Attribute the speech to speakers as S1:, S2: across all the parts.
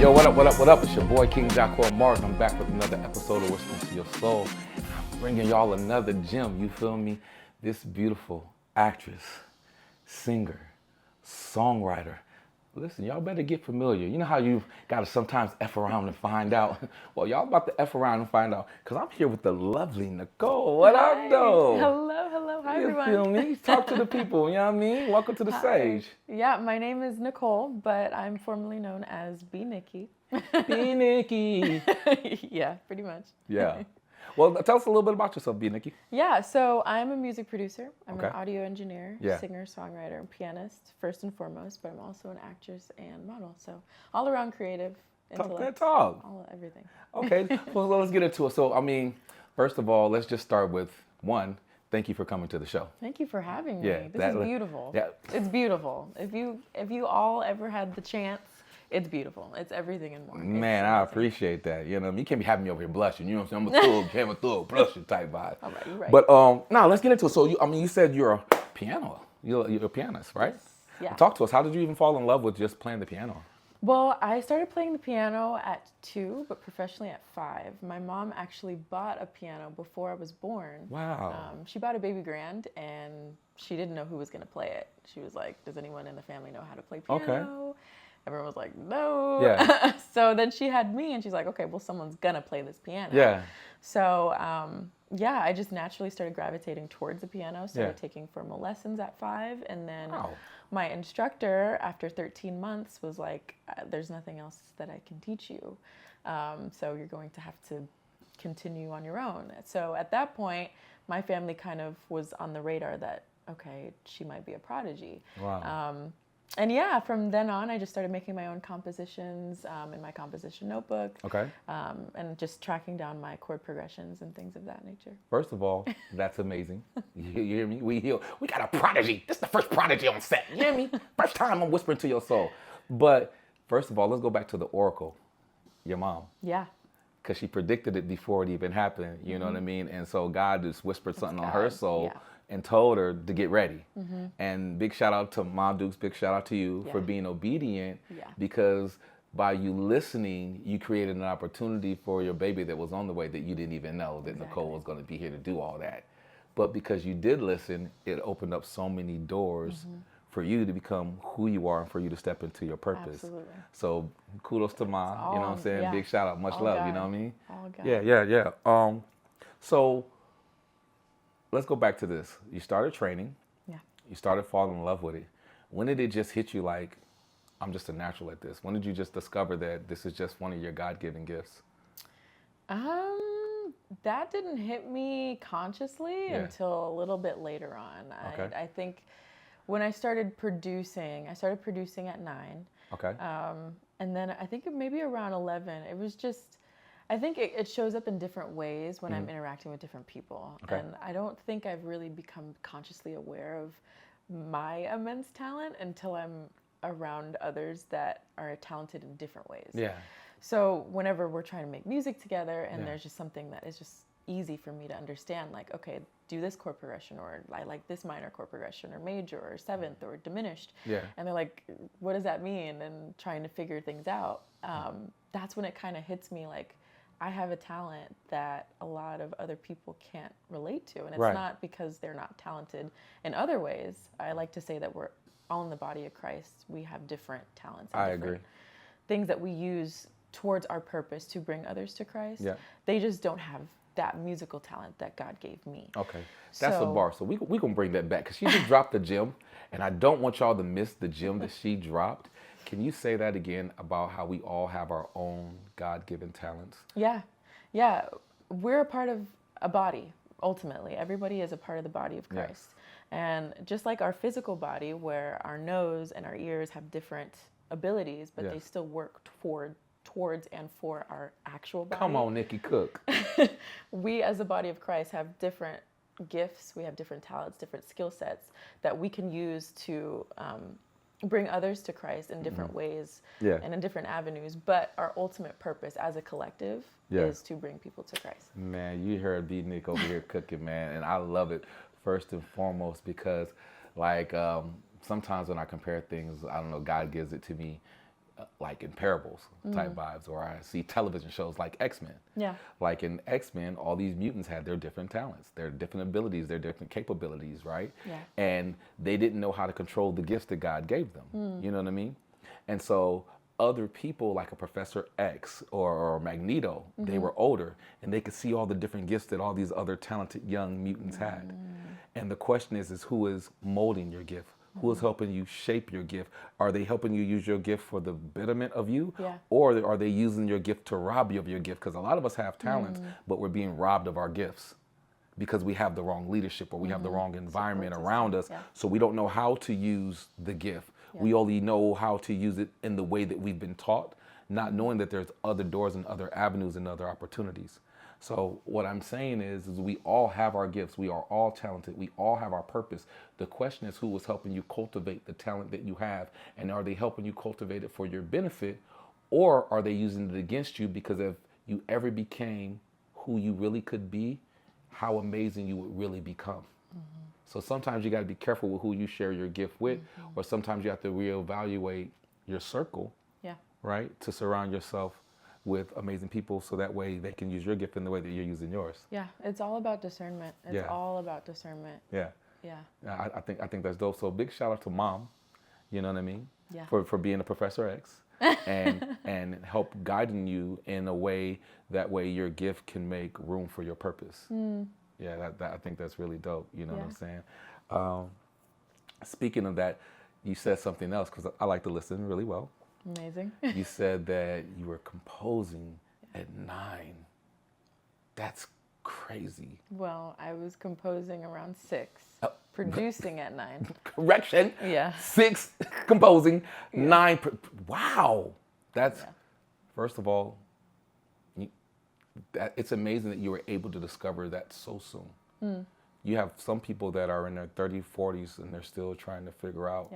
S1: Yo, what up, what up, what up? It's your boy, King Jacquel Martin. I'm back with another episode of Whispering to Your Soul. I'm bringing y'all another gem, you feel me? This beautiful actress, singer, songwriter. Listen, y'all better get familiar. You know how you gotta sometimes F around and find out? Well, y'all about to F around and find out, because I'm here with the lovely Nicole. What up, though?
S2: Hello. Hi, everyone.
S1: You feel me? Talk to the people, you know what I mean? Welcome to the stage.
S2: Yeah, my name is Nicole, but I'm formerly known as BNikki.
S1: BNikki.
S2: Yeah, pretty much.
S1: Yeah. Well, tell us a little bit about yourself, BNikki.
S2: Yeah, so I'm a music producer. I'm
S1: Okay.
S2: an audio engineer,
S1: Yeah.
S2: singer, songwriter, and pianist, first and foremost, but I'm also an actress and model. So all around creative,
S1: Talk
S2: intellect,
S1: that talk.
S2: everything.
S1: Okay, well, let's get into it. So, I mean, first of all, let's just start with one. Thank you for coming to the show.
S2: Thank you for having me.
S1: Yeah,
S2: This is beautiful.
S1: Yeah.
S2: It's beautiful. If you all ever had the chance, it's beautiful. It's everything and more.
S1: Man, I appreciate that. You know, you can't be having me over here blushing. You know what I'm saying? I'm a thug, blushing type vibe.
S2: All right, you're right.
S1: But now let's get into it. So, you said you're a piano. You're a pianist, right?
S2: Yeah.
S1: Talk to us. How did you even fall in love with just playing the piano?
S2: Well, I started playing the piano at 2, but professionally at 5. My mom actually bought a piano before I was born.
S1: Wow.
S2: She bought a baby grand, and she didn't know who was going to play it. She was like, does anyone in the family know how to play piano?
S1: Okay.
S2: Everyone was like, no.
S1: Yeah.
S2: So then she had me, and she's like, okay, well, someone's going to play this piano.
S1: Yeah.
S2: So, yeah, I just naturally started gravitating towards the piano, started
S1: Yeah.
S2: taking formal lessons at 5, and then
S1: Wow.
S2: my instructor, after 13 months, was like, there's nothing else that I can teach you. So you're going to have to continue on your own. So at that point, my family kind of was on the radar that, okay, she might be a prodigy.
S1: Wow.
S2: And yeah, from then on, I just started making my own compositions in my composition notebook.
S1: Okay.
S2: And just tracking down my chord progressions and things of that nature.
S1: First of all, that's amazing. You hear me? We got a prodigy. This is the first prodigy on set. You hear me? First time I'm whispering to your soul. But first of all, let's go back to the oracle, your mom.
S2: Yeah.
S1: Because she predicted it before it even happened. You know what I mean? And so God just whispered something on her
S2: God,
S1: soul.
S2: yeah.
S1: And told her to get ready. And big shout out to Mom Dukes, big shout out to you for
S2: Yeah.
S1: being obedient,
S2: Yeah.
S1: because by you listening, you created an opportunity for your baby that was on the way that you didn't even know that Nicole was going to be here to do all that. But because you did listen, it opened up so many doors for you to become who you are and for you to step into your purpose.
S2: Absolutely.
S1: So kudos to Mom, you know what I'm saying?
S2: Yeah.
S1: Big shout out, much
S2: All
S1: love,
S2: God.
S1: you know what I mean?
S2: All God.
S1: Yeah. So let's go back to this. You started training.
S2: Yeah.
S1: You started falling in love with it. When did it just hit you like, I'm just a natural at this? When did you just discover that this is just one of your God-given gifts?
S2: That didn't hit me consciously
S1: Yeah.
S2: until a little bit later on.
S1: Okay.
S2: I think when I started producing at 9.
S1: Okay.
S2: And then I think maybe around 11, it was just, I think it shows up in different ways when I'm interacting with different people.
S1: Okay.
S2: And I don't think I've really become consciously aware of my immense talent until I'm around others that are talented in different ways.
S1: Yeah.
S2: So whenever we're trying to make music together and
S1: Yeah.
S2: there's just something that is just easy for me to understand, like, okay, do this chord progression, or I like this minor chord progression, or major, or seventh, or diminished.
S1: Yeah.
S2: And they're like, what does that mean? And trying to figure things out. That's when it kind of hits me like, I have a talent that a lot of other people can't relate to. And it's
S1: Right.
S2: not because they're not talented in other ways. I like to say that we're all in the body of Christ. We have different talents. And
S1: I
S2: different
S1: agree.
S2: things that we use towards our purpose to bring others to Christ.
S1: Yeah.
S2: They just don't have that musical talent that God gave me.
S1: Okay. That's a
S2: So-
S1: bar. So we going to bring that back because she just dropped the gem, and I don't want y'all to miss the gem that she dropped. Can you say that again about how we all have our own God-given talents?
S2: Yeah. We're a part of a body, ultimately. Everybody is a part of the body of
S1: Yes.
S2: Christ. And just like our physical body, where our nose and our ears have different abilities, but they
S1: Yes.
S2: still work towards and for our actual body.
S1: Come on, Nikki Cook.
S2: We as a body of Christ have different gifts, we have different talents, different skill sets that we can use to bring others to Christ in different ways
S1: Yeah.
S2: and in different avenues. But our ultimate purpose as a collective
S1: Yeah.
S2: is to bring people to Christ.
S1: Man, you heard BNikki over here cooking, man, and I love it first and foremost because, like, sometimes when I compare things, I don't know, God gives it to me like in parables type vibes, or I see television shows like X-Men.
S2: Yeah.
S1: Like in X-Men, all these mutants had their different talents, their different abilities, their different capabilities, right?
S2: Yeah.
S1: And they didn't know how to control the gifts that God gave them. You know what I mean? And so other people like a Professor X or Magneto, they were older and they could see all the different gifts that all these other talented young mutants had. And the question is who is molding your gift? Who is helping you shape your gift? Are they helping you use your gift for the betterment of you?
S2: Yeah.
S1: Or are they using your gift to rob you of your gift? Because a lot of us have talents, but we're being robbed of our gifts because we have the wrong leadership or we have the wrong environment around us.
S2: Yeah.
S1: So we don't know how to use the gift.
S2: Yeah.
S1: We only know how to use it in the way that we've been taught, not knowing that there's other doors and other avenues and other opportunities. So what I'm saying is we all have our gifts. We are all talented. We all have our purpose. The question is who is helping you cultivate the talent that you have, and are they helping you cultivate it for your benefit, or are they using it against you? Because if you ever became who you really could be, how amazing you would really become. So sometimes you got to be careful with who you share your gift with, or sometimes you have to reevaluate your circle,
S2: Yeah.
S1: right? To surround yourself with amazing people so that way they can use your gift in the way that you're using yours.
S2: Yeah. It's all about discernment. It's
S1: Yeah.
S2: all about discernment.
S1: Yeah.
S2: Yeah.
S1: I think that's dope. So big shout out to Mom, you know what I mean?
S2: Yeah.
S1: For being a Professor X and help guiding you in a way that way your gift can make room for your purpose. Yeah, that I think that's really dope. You know what I'm saying? Speaking of that, you said something else because I like to listen really well.
S2: Amazing.
S1: You said that you were composing at 9. That's crazy.
S2: Well, I was composing around 6, producing at 9.
S1: Correction.
S2: Yeah.
S1: 6 composing, 9. Wow. That's, first of all, it's amazing that you were able to discover that so soon. You have some people that are in their 30s, 40s, and they're still trying to figure out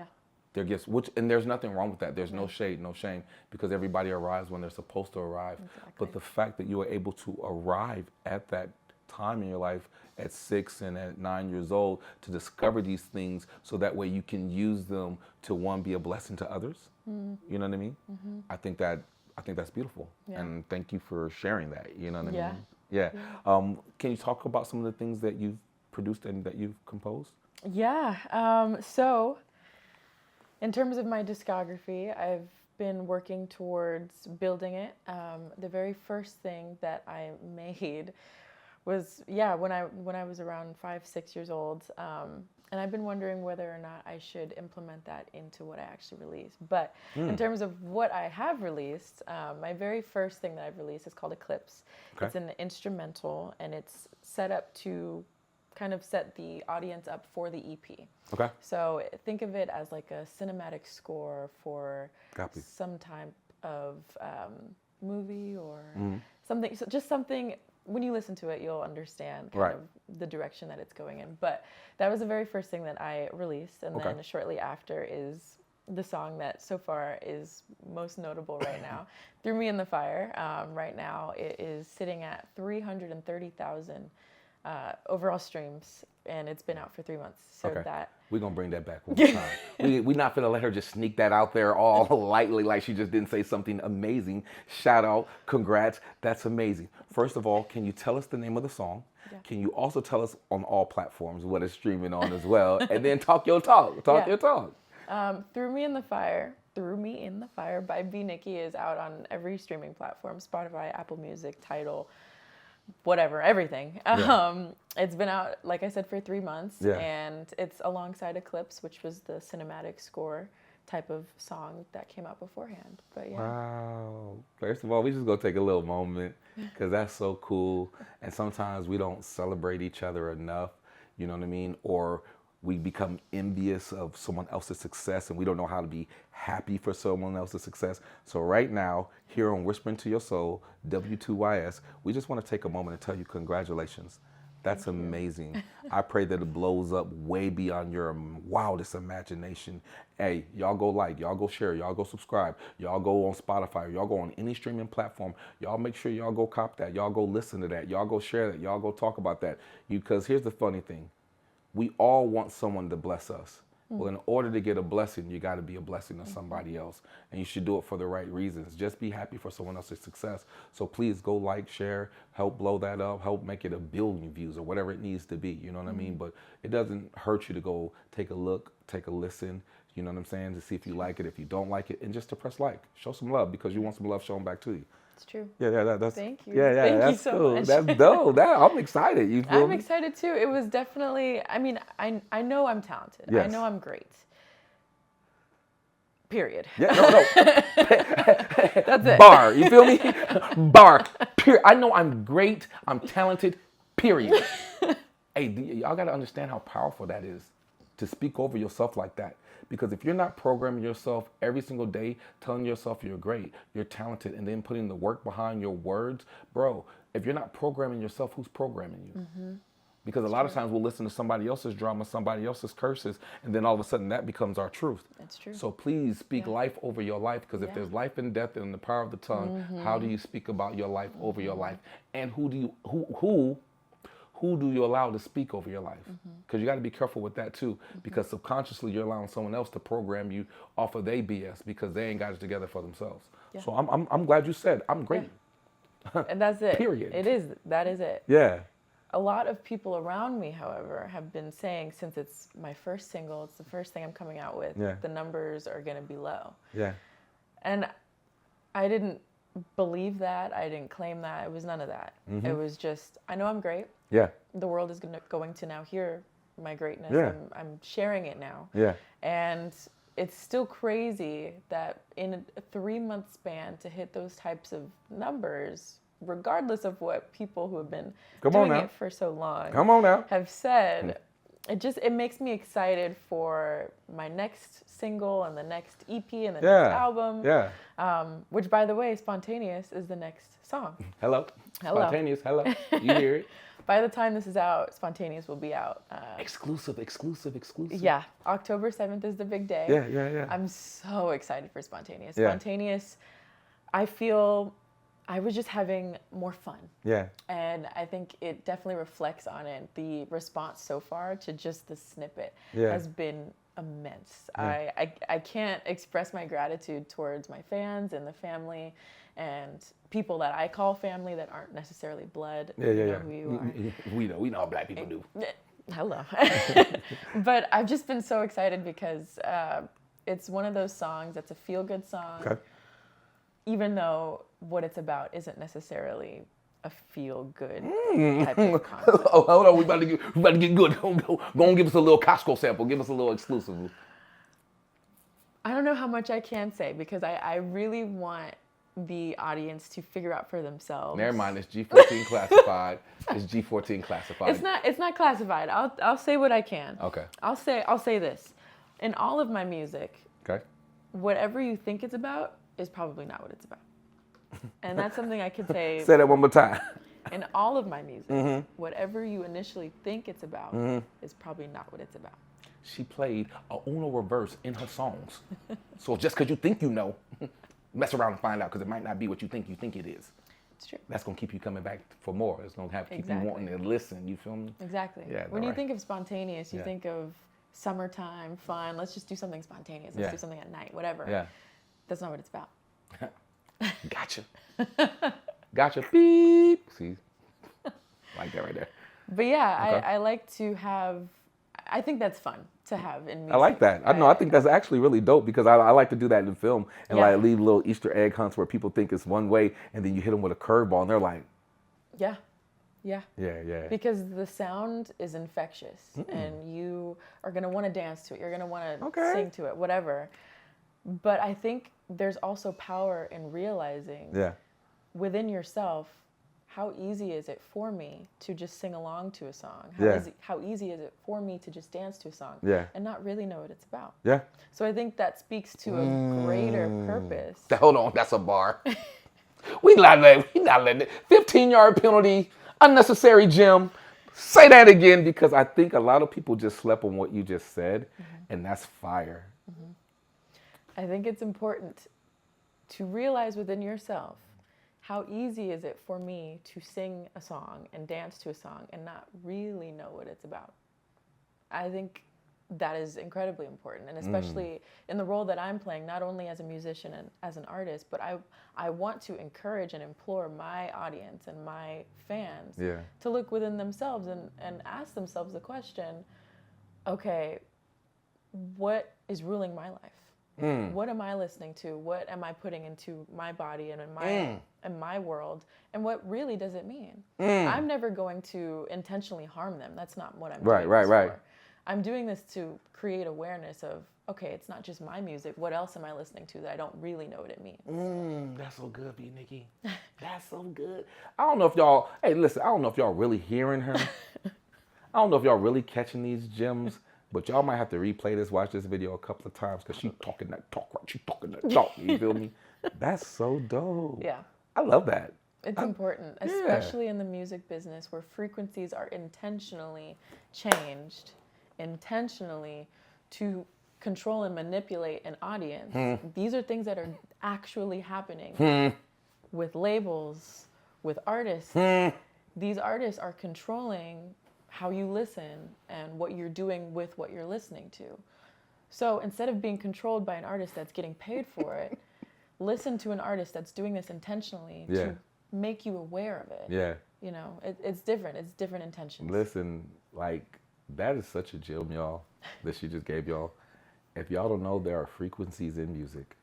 S1: their gifts, and there's nothing wrong with that. There's no shade, no shame, because everybody arrives when they're supposed to arrive.
S2: Exactly.
S1: But the fact that you were able to arrive at that time in your life at 6 and at 9 years old to discover these things so that way you can use them to, one, be a blessing to others. You know what I mean? I think that's beautiful.
S2: Yeah.
S1: And thank you for sharing that. You know what I
S2: Yeah.
S1: mean? Yeah. Can you talk about some of the things that you've produced and that you've composed?
S2: Yeah. So in terms of my discography, I've been working towards building it. The very first thing that I made was, when I was around 5, 6 years old. And I've been wondering whether or not I should implement that into what I actually release. But in terms of what I have released, my very first thing that I've released is called Eclipse.
S1: Okay.
S2: It's an instrumental, and it's set up to kind of set the audience up for the EP.
S1: Okay.
S2: So think of it as like a cinematic score for
S1: Copy.
S2: some type of movie or something. So just something, when you listen to it, you'll understand kind of the direction that it's going in. But that was the very first thing that I released. And then shortly after is the song that so far is most notable right now, Threw Me in the Fire. Right now it is sitting at 330,000 overall streams, and it's been out for 3 months. So that
S1: we're gonna bring that back one more time. We're not gonna let her just sneak that out there all lightly like she just didn't say something amazing. Shout out, congrats, that's amazing. First of all, can you tell us the name of the song? Yeah. Can you also tell us on all platforms what it's streaming on as well? And then talk your talk. Your talk.
S2: Threw Me in the Fire by BNikki is out on every streaming platform: Spotify, Apple Music, Tidal, whatever, everything. It's been out, like I said, for 3 months, and it's alongside Eclipse, which was the cinematic score type of song that came out beforehand. But
S1: Wow. First of all, we just gonna take a little moment because that's so cool. And sometimes we don't celebrate each other enough, you know what I mean? Or we become envious of someone else's success and we don't know how to be happy for someone else's success. So right now, here on Whispering to Your Soul, W2YS, we just want to take a moment and tell you congratulations. That's amazing. I pray that it blows up way beyond your wildest imagination. Hey, y'all go like, y'all go share, y'all go subscribe, y'all go on Spotify, y'all go on any streaming platform. Y'all make sure y'all go cop that, y'all go listen to that, y'all go share that, y'all go talk about that. Because here's the funny thing. We all want someone to bless us. Well, in order to get a blessing, you got to be a blessing to somebody else. And you should do it for the right reasons. Just be happy for someone else's success. So please go like, share, help blow that up, help make it 1 billion views or whatever it needs to be. You know what I mean? But it doesn't hurt you to go take a look, take a listen, you know what I'm saying, to see if you like it, if you don't like it, and just to press like. Show some love because you want some love shown back to you.
S2: It's true.
S1: That's
S2: Thank you.
S1: Yeah,
S2: Thank
S1: that's
S2: you so
S1: cool.
S2: much.
S1: That's dope. I'm excited. You feel
S2: I'm
S1: me?
S2: excited too. It was definitely, I mean, I know I'm talented.
S1: Yes.
S2: I know I'm great. Period.
S1: Yeah, no.
S2: That's it.
S1: Bar. You feel me? Bar. Period. I know I'm great. I'm talented. Period. Hey, y'all got to understand how powerful that is to speak over yourself like that. Because if you're not programming yourself every single day, telling yourself you're great, you're talented, and then putting the work behind your words, bro, if you're not programming yourself, who's programming you? Because a lot of times we'll listen to somebody else's drama, somebody else's curses, and then all of a sudden that becomes our truth.
S2: That's true.
S1: So please speak life over your life, because if there's life and death in the power of the tongue, how do you speak about your life over your life? And who do you allow to speak over your life? Because you got to be careful with that too, because subconsciously you're allowing someone else to program you off of their BS because they ain't got it together for themselves.
S2: Yeah.
S1: So I'm glad you said I'm great.
S2: And that's it.
S1: Period.
S2: That is it.
S1: Yeah.
S2: A lot of people around me, however, have been saying, since it's my first single, it's the first thing I'm coming out with, the numbers are going to be low.
S1: Yeah.
S2: And I didn't believe that. I didn't claim that. It was none of that. It was just, I know I'm great.
S1: Yeah.
S2: The world is going to now hear my greatness.
S1: Yeah.
S2: I'm sharing it now.
S1: Yeah.
S2: And it's still crazy that in a 3-month span to hit those types of numbers, regardless of what people who have been doing it for so long have said, it makes me excited for my next single and the next EP and the next album.
S1: Yeah.
S2: Which, by the way, Spontaneous is the next song.
S1: Hello. Spontaneous. Hello. You hear it?
S2: By the time this is out, Spontaneous will be out.
S1: Exclusive.
S2: Yeah. October 7th is the big day.
S1: Yeah.
S2: I'm so excited for Spontaneous.
S1: Yeah.
S2: Spontaneous, I feel I was just having more fun.
S1: Yeah.
S2: And I think it definitely reflects on it. The response so far to just the snippet has been immense.
S1: Yeah.
S2: I can't express my gratitude towards my fans and the family and people that I call family that aren't necessarily blood.
S1: Yeah.
S2: Who you are.
S1: We know how black people do.
S2: Hello. But I've just been so excited because it's one of those songs that's a feel-good song.
S1: Okay.
S2: Even though what it's about isn't necessarily a feel-good type of concept.
S1: Oh, hold on, we about to get good. Go on, give us a little Costco sample. Give us a little exclusive.
S2: I don't know how much I can say because I really want the audience to figure out for themselves.
S1: Never mind, it's G14 classified. It's G14 classified.
S2: It's not classified. I'll say what I can.
S1: Okay.
S2: I'll say this. In all of my music,
S1: Okay.
S2: whatever you think it's about is probably not what it's about. And that's something I can say.
S1: Say that one more time.
S2: In all of my music, whatever you initially think it's about is probably not what it's about.
S1: She played a Uno reverse in her songs. So just because you think you know, mess around and find out, because it might not be what you think it is.
S2: It's true.
S1: That's going to keep you coming back for more. It's going to keep you wanting to listen. You feel me?
S2: Exactly.
S1: Yeah,
S2: when you
S1: right.
S2: think of Spontaneous, you think of summertime, fun, let's just do something spontaneous. Let's do something at night, whatever.
S1: Yeah.
S2: That's not what it's about.
S1: Gotcha. Beep. See? Like that right there.
S2: But yeah,
S1: Okay.
S2: I like to have, I think that's fun to have in music.
S1: I like that. I think that's actually really dope because I like to do that in film and like leave little Easter egg hunts where people think it's one way and then you hit them with a curveball and they're like,
S2: Yeah.
S1: yeah.
S2: Because the sound is infectious and you are going to want to dance to it. You're going to want to sing to it, whatever. But I think there's also power in realizing within yourself, how easy is it for me to just sing along to a song? How easy is it for me to just dance to a song and not really know what it's about?
S1: Yeah.
S2: So I think that speaks to a greater purpose.
S1: Hold on, that's a bar. we not letting it. 15-yard penalty, unnecessary gym. Say that again because I think a lot of people just slept on what you just said, and that's fire.
S2: I think it's important to realize within yourself, how easy is it for me to sing a song and dance to a song and not really know what it's about? I think that is incredibly important. And especially in the role that I'm playing, not only as a musician and as an artist, but I want to encourage and implore my audience and my fans to look within themselves and ask themselves the question, okay, what is ruling my life? What am I listening to? What am I putting into my body and in my world? And what really does it mean? I'm never going to intentionally harm them. That's not what I'm doing this for. I'm doing this to create awareness of, okay, it's not just my music. What else am I listening to that I don't really know what it means?
S1: That's so good, BNikki. That's so good. I don't know if y'all, hey, listen, I don't know if y'all really hearing her. I don't know if y'all really catching these gems, but y'all might have to replay this, watch this video a couple of times, because she's talking that talk, right? She's talking that talk, you feel me? That's so dope.
S2: Yeah.
S1: I love that.
S2: It's important, especially in the music business where frequencies are intentionally changed, intentionally to control and manipulate an audience. These are things that are actually happening with labels, with artists. These artists are controlling how you listen and what you're doing with what you're listening to. So instead of being controlled by an artist that's getting paid for it, listen to an artist that's doing this intentionally to make you aware of it.
S1: Yeah.
S2: You know, it's different. It's different intentions.
S1: Listen, like, that is such a gem, y'all, that she just gave y'all. If y'all don't know, there are frequencies in music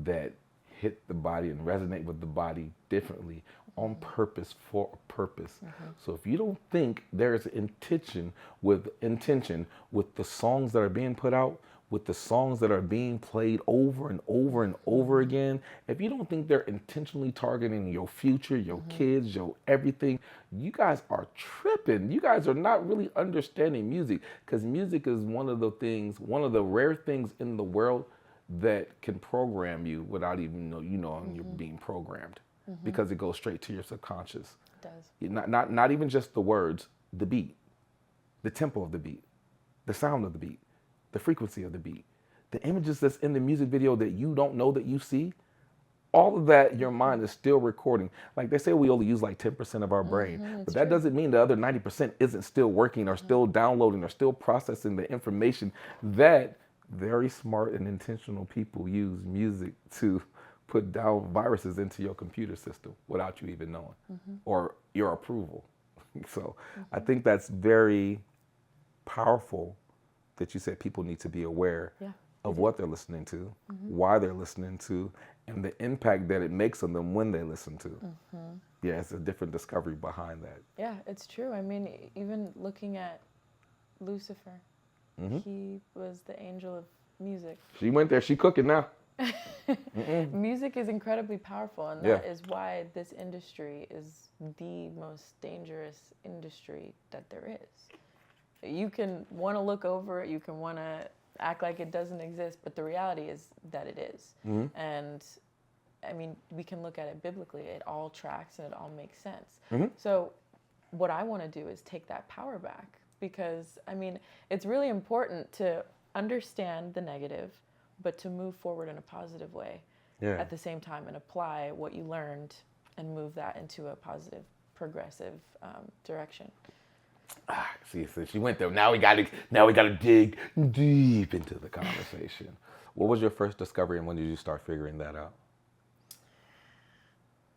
S1: that hit the body and resonate with the body differently on purpose, for a purpose. So if you don't think there's intention with the songs that are being put out, with the songs that are being played over and over and over again, if you don't think they're intentionally targeting your future, your kids, your everything, you guys are tripping. You guys are not really understanding music, because music is one of the rare things in the world that can program you without even knowing you're being programmed, because it goes straight to your subconscious.
S2: It does.
S1: Not even just the words, the beat, the tempo of the beat, the sound of the beat, the frequency of the beat, the images that's in the music video that you don't know that you see, all of that your mind is still recording. Like they say, we only use like 10% of our brain, but that doesn't mean the other 90% isn't still working or still downloading or still processing the information that very smart and intentional people use music to put down viruses into your computer system without you even knowing or your approval. So I think that's very powerful that you said people need to be aware of what they're listening to, why they're listening to, and the impact that it makes on them when they listen to. Yeah, it's a different discovery behind that.
S2: Yeah, it's true. I mean, even looking at Lucifer, he was the angel of music.
S1: She went there, she cooking now.
S2: Music is incredibly powerful, and that is why this industry is the most dangerous industry that there is. You can want to look over it, you can want to act like it doesn't exist, but the reality is that it is. And I mean, we can look at it biblically. It all tracks and it all makes sense. So what I want to do is take that power back, because I mean, it's really important to understand the negative, but to move forward in a positive way at the same time, and apply what you learned and move that into a positive, progressive direction.
S1: See, so she went there. Now we gotta dig deep into the conversation. What was your first discovery, and when did you start figuring that out?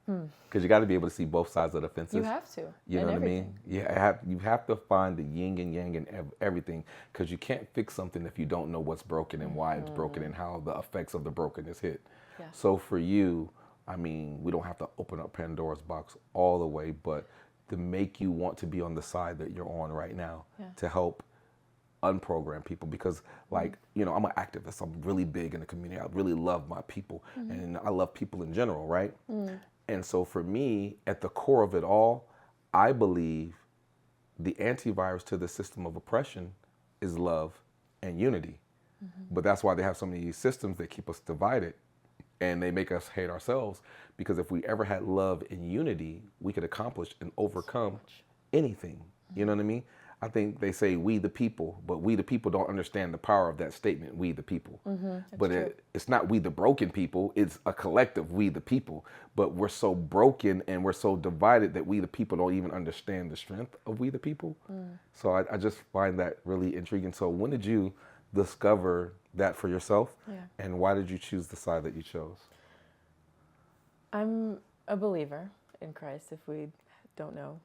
S1: Because you got to be able to see both sides of the fences.
S2: You have to.
S1: You know what I mean? You have to find the yin and yang in everything, because you can't fix something if you don't know what's broken and why it's broken and how the effects of the brokenness hit. So for you, I mean, we don't have to open up Pandora's box all the way, but to make you want to be on the side that you're on right now to help unprogram people, because like, I'm an activist. I'm really big in the community. I really love my people and I love people in general, right? And so for me, at the core of it all, I believe the antivirus to the system of oppression is love and unity. But that's why they have so many systems that keep us divided and they make us hate ourselves, because if we ever had love and unity, we could accomplish and overcome anything. You know what I mean? I think they say we the people, but we the people don't understand the power of that statement, we the people. But it's not we the broken people, it's a collective we the people. But we're so broken and we're so divided that we the people don't even understand the strength of we the people. So I just find that really intriguing. So when did you discover that for yourself? And why did you choose the side that you chose?
S2: I'm a believer in Christ, if we don't know.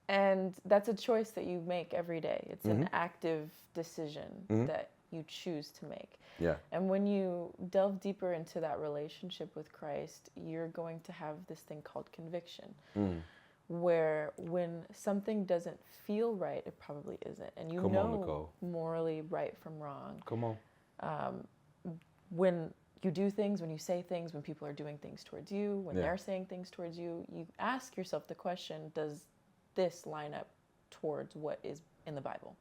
S2: And that's a choice that you make every day. It's an active decision that you choose to make. And when you delve deeper into that relationship with Christ, you're going to have this thing called conviction, where when something doesn't feel right, it probably isn't. And you know morally right from wrong. When you do things, when you say things, when people are doing things towards you, when they're saying things towards you, you ask yourself the question, does this line up towards what is in the Bible?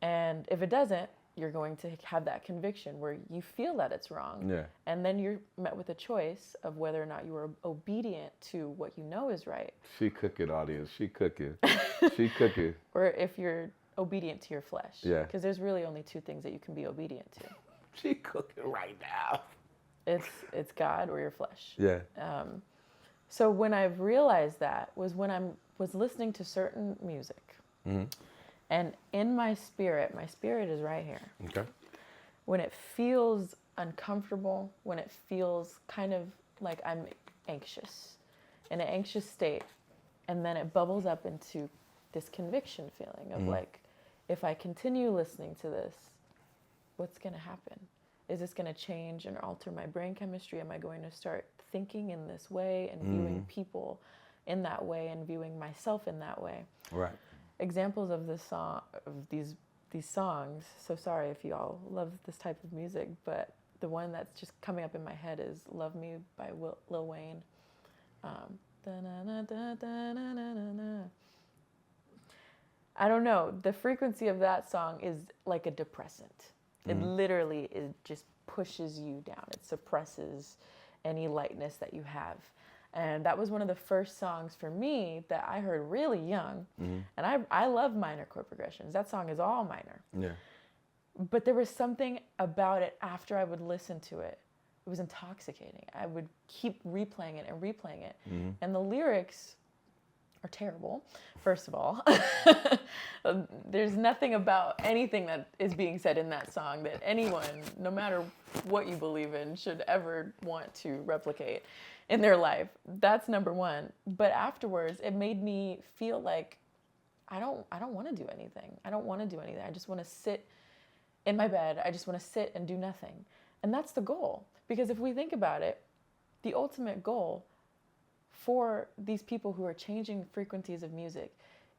S2: And if it doesn't, you're going to have that conviction where you feel that it's wrong. And then you're met with a choice of whether or not you are obedient to what you know is right.
S1: She cooking, audience. She cooking. She cooking.
S2: Or if you're obedient to your flesh. Because there's really only two things that you can be obedient to.
S1: She cooking right now.
S2: It's God or your flesh.
S1: So
S2: when I've realized that was when I was listening to certain music. And in my spirit is right here. When it feels uncomfortable, when it feels kind of like I'm anxious, in an anxious state, and then it bubbles up into this conviction feeling of like, if I continue listening to this, what's going to happen? Is this going to change and alter my brain chemistry? Am I going to start thinking in this way and viewing people in that way and viewing myself in that way? Examples of this song, of these songs. So sorry if you all love this type of music, but the one that's just coming up in my head is "Love Me" by Lil Wayne. I don't know. The frequency of that song is like a depressant. It literally just pushes you down. It suppresses any lightness that you have. And that was one of the first songs for me that I heard really young. And I love minor chord progressions. That song is all minor. But there was something about it after I would listen to it. It was intoxicating. I would keep replaying it and replaying it. And the lyrics are terrible, first of all. There's nothing about anything that is being said in that song that anyone, no matter what you believe in, should ever want to replicate in their life. That's number one. But afterwards, it made me feel like I don't want to do anything. I don't want to do anything. I just want to sit in my bed. I just want to sit and do nothing. And that's the goal. Because if we think about it, the ultimate goal for these people who are changing frequencies of music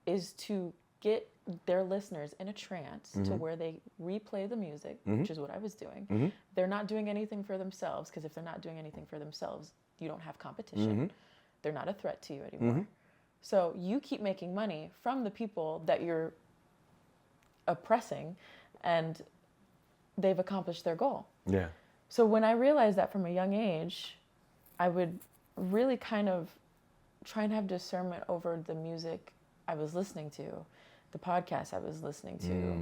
S2: is to get their listeners in a trance to where they replay the music, which is what I was doing. They're not doing anything for themselves, because if they're not doing anything for themselves, you don't have competition. They're not a threat to you anymore. So you keep making money from the people that you're oppressing, and they've accomplished their goal. So when I realized that from a young age, I would really kind of try and have discernment over the music I was listening to, the podcasts I was listening to,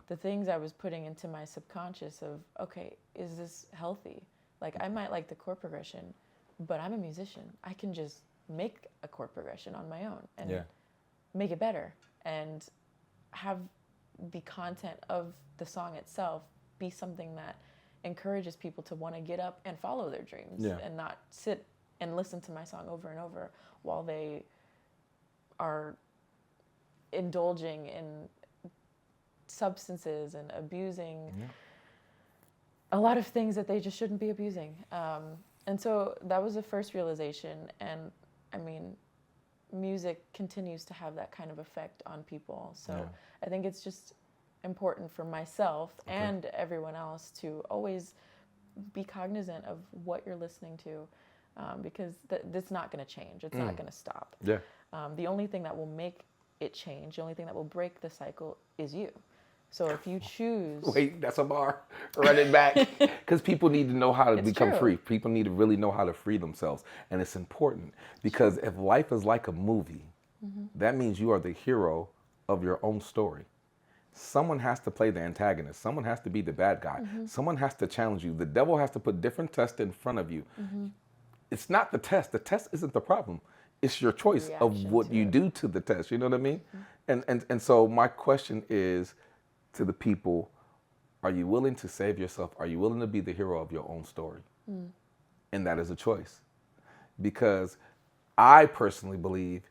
S2: the things I was putting into my subconscious of, okay, is this healthy? Like, I might like the chord progression, but I'm a musician. I can just make a chord progression on my own and make it better and have the content of the song itself be something that encourages people to want to get up and follow their dreams and not sit and listen to my song over and over while they are indulging in substances and abusing a lot of things that they just shouldn't be abusing. And so that was the first realization. And I mean, music continues to have that kind of effect on people. So I think it's just important for myself and everyone else to always be cognizant of what you're listening to. Because that's not going to change. It's not going to stop. The only thing that will make it change, the only thing that will break the cycle is you. So if you choose...
S1: Wait, that's a bar. Run it back. Because people need to know how to become free. People need to really know how to free themselves. And it's important because if life is like a movie, that means you are the hero of your own story. Someone has to play the antagonist. Someone has to be the bad guy. Someone has to challenge you. The devil has to put different tests in front of you. It's not the test. The test isn't the problem. It's your choice of what you do to the test. You know what I mean? And so my question is to the people, are you willing to save yourself? Are you willing to be the hero of your own story? And that is a choice. Because I personally believe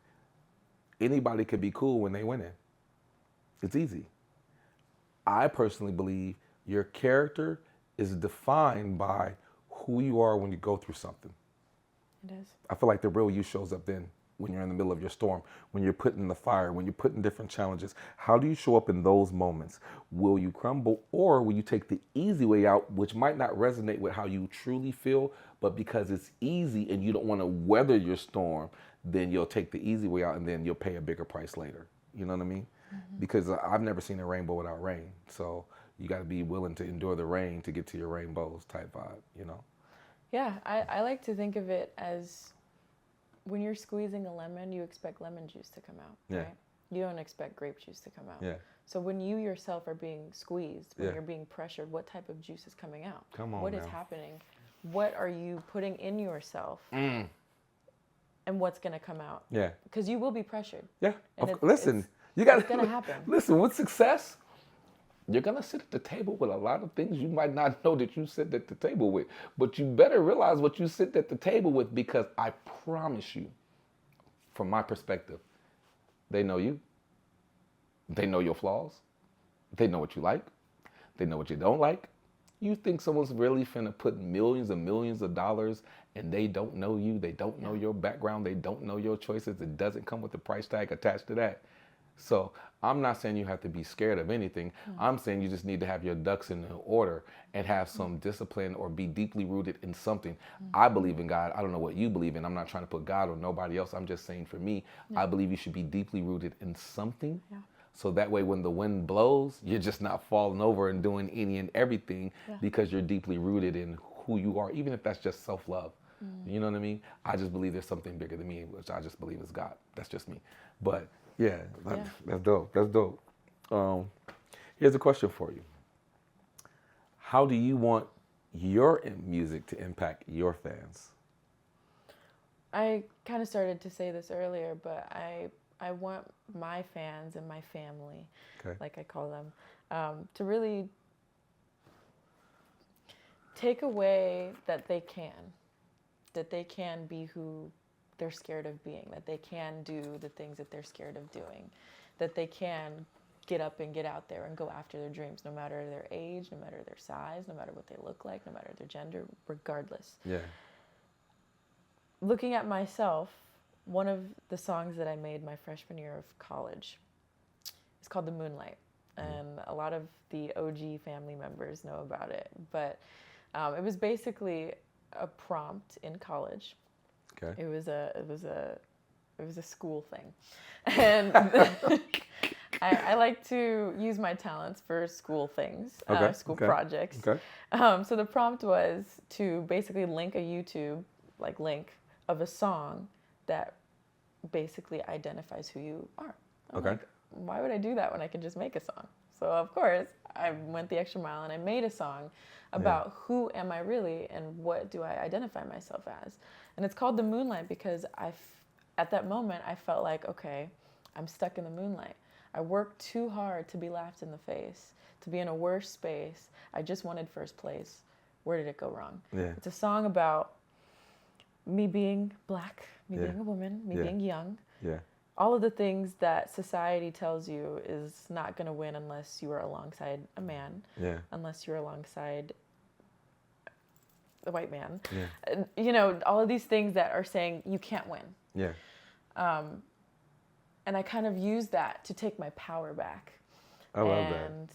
S1: anybody can be cool when they win it. It's easy. I personally believe your character is defined by who you are when you go through something.
S2: It is.
S1: I feel like the real you shows up then when you're in the middle of your storm, when you're put in the fire, when you're put in different challenges. How do you show up in those moments? Will you crumble, or will you take the easy way out, which might not resonate with how you truly feel, but because it's easy and you don't want to weather your storm, then you'll take the easy way out and then you'll pay a bigger price later. You know what I mean? Because I've never seen a rainbow without rain. So you got to be willing to endure the rain to get to your rainbows type vibe, you know?
S2: Yeah, I like to think of it as when you're squeezing a lemon, you expect lemon juice to come out, right? You don't expect grape juice to come out.
S1: Yeah.
S2: So when you yourself are being squeezed, when
S1: Yeah.
S2: you're being pressured, what type of juice is coming out?
S1: Come on
S2: What
S1: now.
S2: is happening? What are you putting in yourself? And what's going to come out?
S1: Yeah.
S2: Because you will be pressured.
S1: Yeah.
S2: And
S1: Listen, you got
S2: it's going to happen.
S1: Listen, with success, you're going to sit at the table with a lot of things you might not know that you sit at the table with. But you better realize what you sit at the table with, because I promise you, from my perspective, they know you. They know your flaws. They know what you like. They know what you don't like. You think someone's really finna put millions and millions of dollars and they don't know you, they don't know your background, they don't know your choices, it doesn't come with the price tag attached to that. So I'm not saying you have to be scared of anything. I'm saying you just need to have your ducks in order and have some discipline or be deeply rooted in something. I believe in God. I don't know what you believe in. I'm not trying to put God on nobody else. I'm just saying for me, I believe you should be deeply rooted in something. So that way when the wind blows, you're just not falling over and doing any and everything because you're deeply rooted in who you are, even if that's just self-love. You know what I mean? I just believe there's something bigger than me, which I just believe is God. That's just me. But yeah, that's dope. That's dope. Here's a question for you. How do you want your music to impact your fans?
S2: I kind of started to say this earlier, but I want my fans and my family, like I call them, to really take away that they can be who they're scared of being, that they can do the things that they're scared of doing, that they can get up and get out there and go after their dreams, no matter their age, no matter their size, no matter what they look like, no matter their gender, regardless.
S1: Yeah.
S2: Looking at myself, one of the songs that I made my freshman year of college is called The Moonlight. And a lot of the OG family members know about it. But it was basically a prompt in college.
S1: Okay.
S2: It was a school thing. And I like to use my talents for school things, school projects.
S1: Okay.
S2: So the prompt was to basically link a YouTube link of a song that basically identifies who you are. I'm like, why would I do that when I can just make a song? So of course I went the extra mile and I made a song about who am I really and what do I identify myself as. And it's called The Moonlight because at that moment I felt like, okay, I'm stuck in the moonlight. I worked too hard to be laughed in the face, to be in a worse space. I just wanted first place. Where did it go wrong? Yeah. It's a song about me being black, me being a woman, me being young. Yeah. All of the things that society tells you is not going to win unless you are alongside a man, unless you're alongside the white man. Yeah. You know, all of these things that are saying you can't win. Yeah. And I kind of use that to take my power back. I love that. And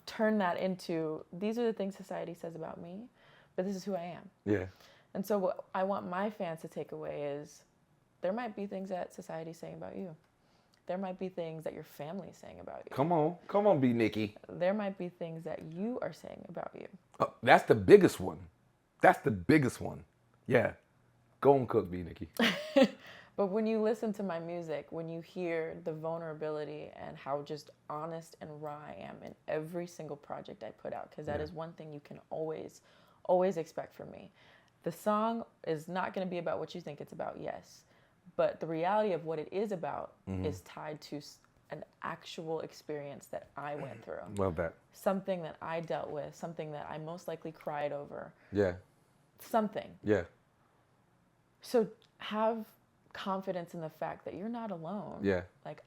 S2: turn that into, these are the things society says about me, but this is who I am. Yeah. And so what I want my fans to take away is there might be things that society's saying about you. There might be things that your family's saying about you. Come on, BNikki. There might be things that you are saying about you.
S1: That's the biggest one. That's the biggest one. Yeah. Go and cook, BNikki.
S2: But when you listen to my music, when you hear the vulnerability and how just honest and raw I am in every single project I put out, because that is one thing you can always expect from me. The song is not going to be about what you think it's about, yes. But the reality of what it is about is tied to an actual experience that I went through.
S1: Love that.
S2: Something that I dealt with, something that I most likely cried over.
S1: Yeah.
S2: Something.
S1: Yeah.
S2: So have confidence in the fact that you're not alone.
S1: Yeah.
S2: Like,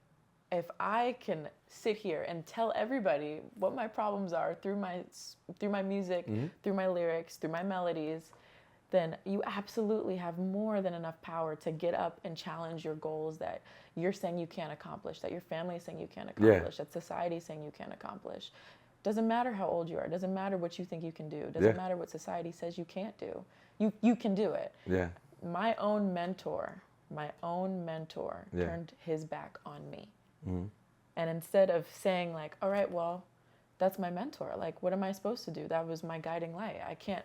S2: if I can sit here and tell everybody what my problems are through my music, through my lyrics, through my melodies, then you absolutely have more than enough power to get up and challenge your goals that you're saying you can't accomplish, that your family is saying you can't accomplish, that society is saying you can't accomplish. Doesn't matter how old you are. Doesn't matter what you think you can do. Doesn't matter what society says you can't do. You can do it.
S1: Yeah.
S2: My own mentor turned his back on me. And instead of saying like, all right, well, that's my mentor. Like, what am I supposed to do? That was my guiding light. I can't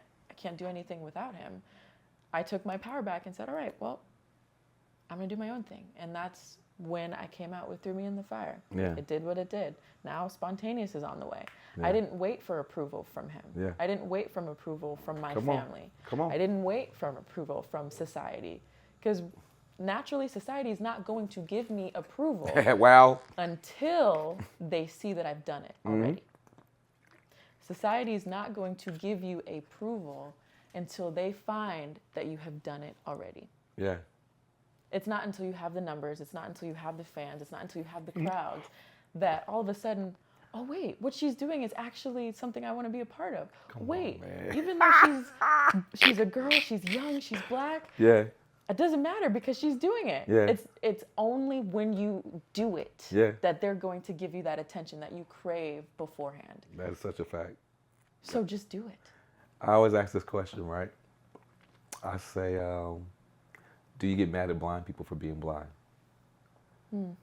S2: do anything without him. I took my power back and said, all right, well, I'm going to do my own thing. And that's when I came out with Threw Me in the Fire.
S1: Yeah.
S2: It did what it did. Now Spontaneous is on the way. Yeah. I didn't wait for approval from him. Yeah. I didn't wait for approval from my family.
S1: Come on.
S2: I didn't wait for approval from society. Because naturally, society is not going to give me approval until they see that I've done it already. Society is not going to give you approval until they find that you have done it already.
S1: Yeah.
S2: It's not until you have the numbers, it's not until you have the fans, it's not until you have the crowds that all of a sudden, oh wait, what she's doing is actually something I want to be a part of. Wait, even though she's a girl, she's young, she's black.
S1: Yeah.
S2: It doesn't matter because she's doing it.
S1: Yeah.
S2: It's only when you do it that they're going to give you that attention that you crave beforehand.
S1: That is such a fact.
S2: So just do it.
S1: I always ask this question, right? I say, do you get mad at blind people for being blind? Do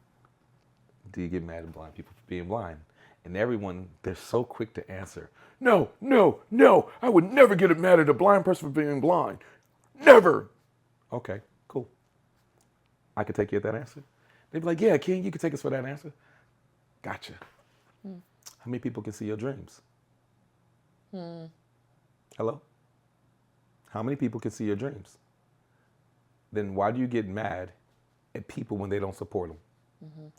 S1: you get mad at blind people for being blind? And everyone, they're so quick to answer, no, no, no, I would never get mad at a blind person for being blind. Never. Okay, cool. I could take you at that answer. They'd be like, yeah, King, you can take us for that answer. Gotcha. How many people can see your dreams? Hello? How many people can see your dreams? Then why do you get mad at people when they don't support them?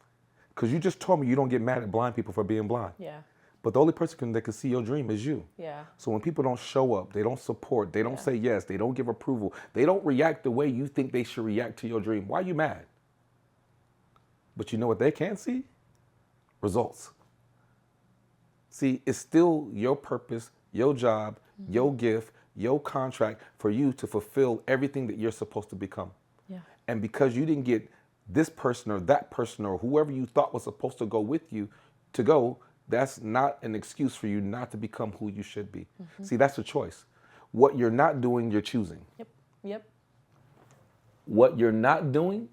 S1: Because you just told me you don't get mad at blind people for being blind.
S2: Yeah.
S1: But the only person that can see your dream is you.
S2: Yeah.
S1: So when people don't show up, they don't support, they don't say yes, they don't give approval, they don't react the way you think they should react to your dream, why are you mad? But you know what they can see? Results. See, it's still your purpose, your job, your gift, your contract for you to fulfill everything that you're supposed to become.
S2: Yeah.
S1: And because you didn't get this person or that person or whoever you thought was supposed to go with you to go, that's not an excuse for you not to become who you should be. See, that's a choice. What you're not doing, you're choosing.
S2: Yep.
S1: What you're not doing,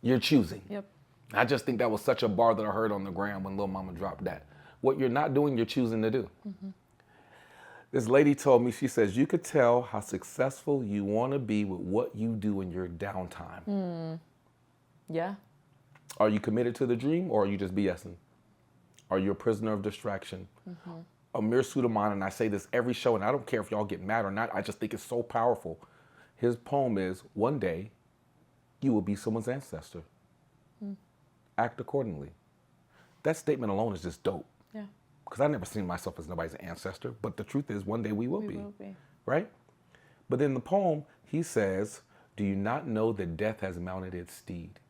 S1: you're choosing.
S2: Yep.
S1: I just think that was such a bar that I heard on the gram when Lil Mama dropped that. What you're not doing, you're choosing to do. This lady told me, she says, you could tell how successful you want to be with what you do in your downtime.
S2: Yeah.
S1: Are you committed to the dream or are you just BSing? Are you a prisoner of distraction? Amir Suleiman, and I say this every show, and I don't care if y'all get mad or not, I just think it's so powerful. His poem is, one day, you will be someone's ancestor. Act accordingly. That statement alone is just dope.
S2: Yeah.
S1: Because I never seen myself as nobody's ancestor, but the truth is one day we will be. Right? But in the poem, he says, do you not know that death has mounted its steed?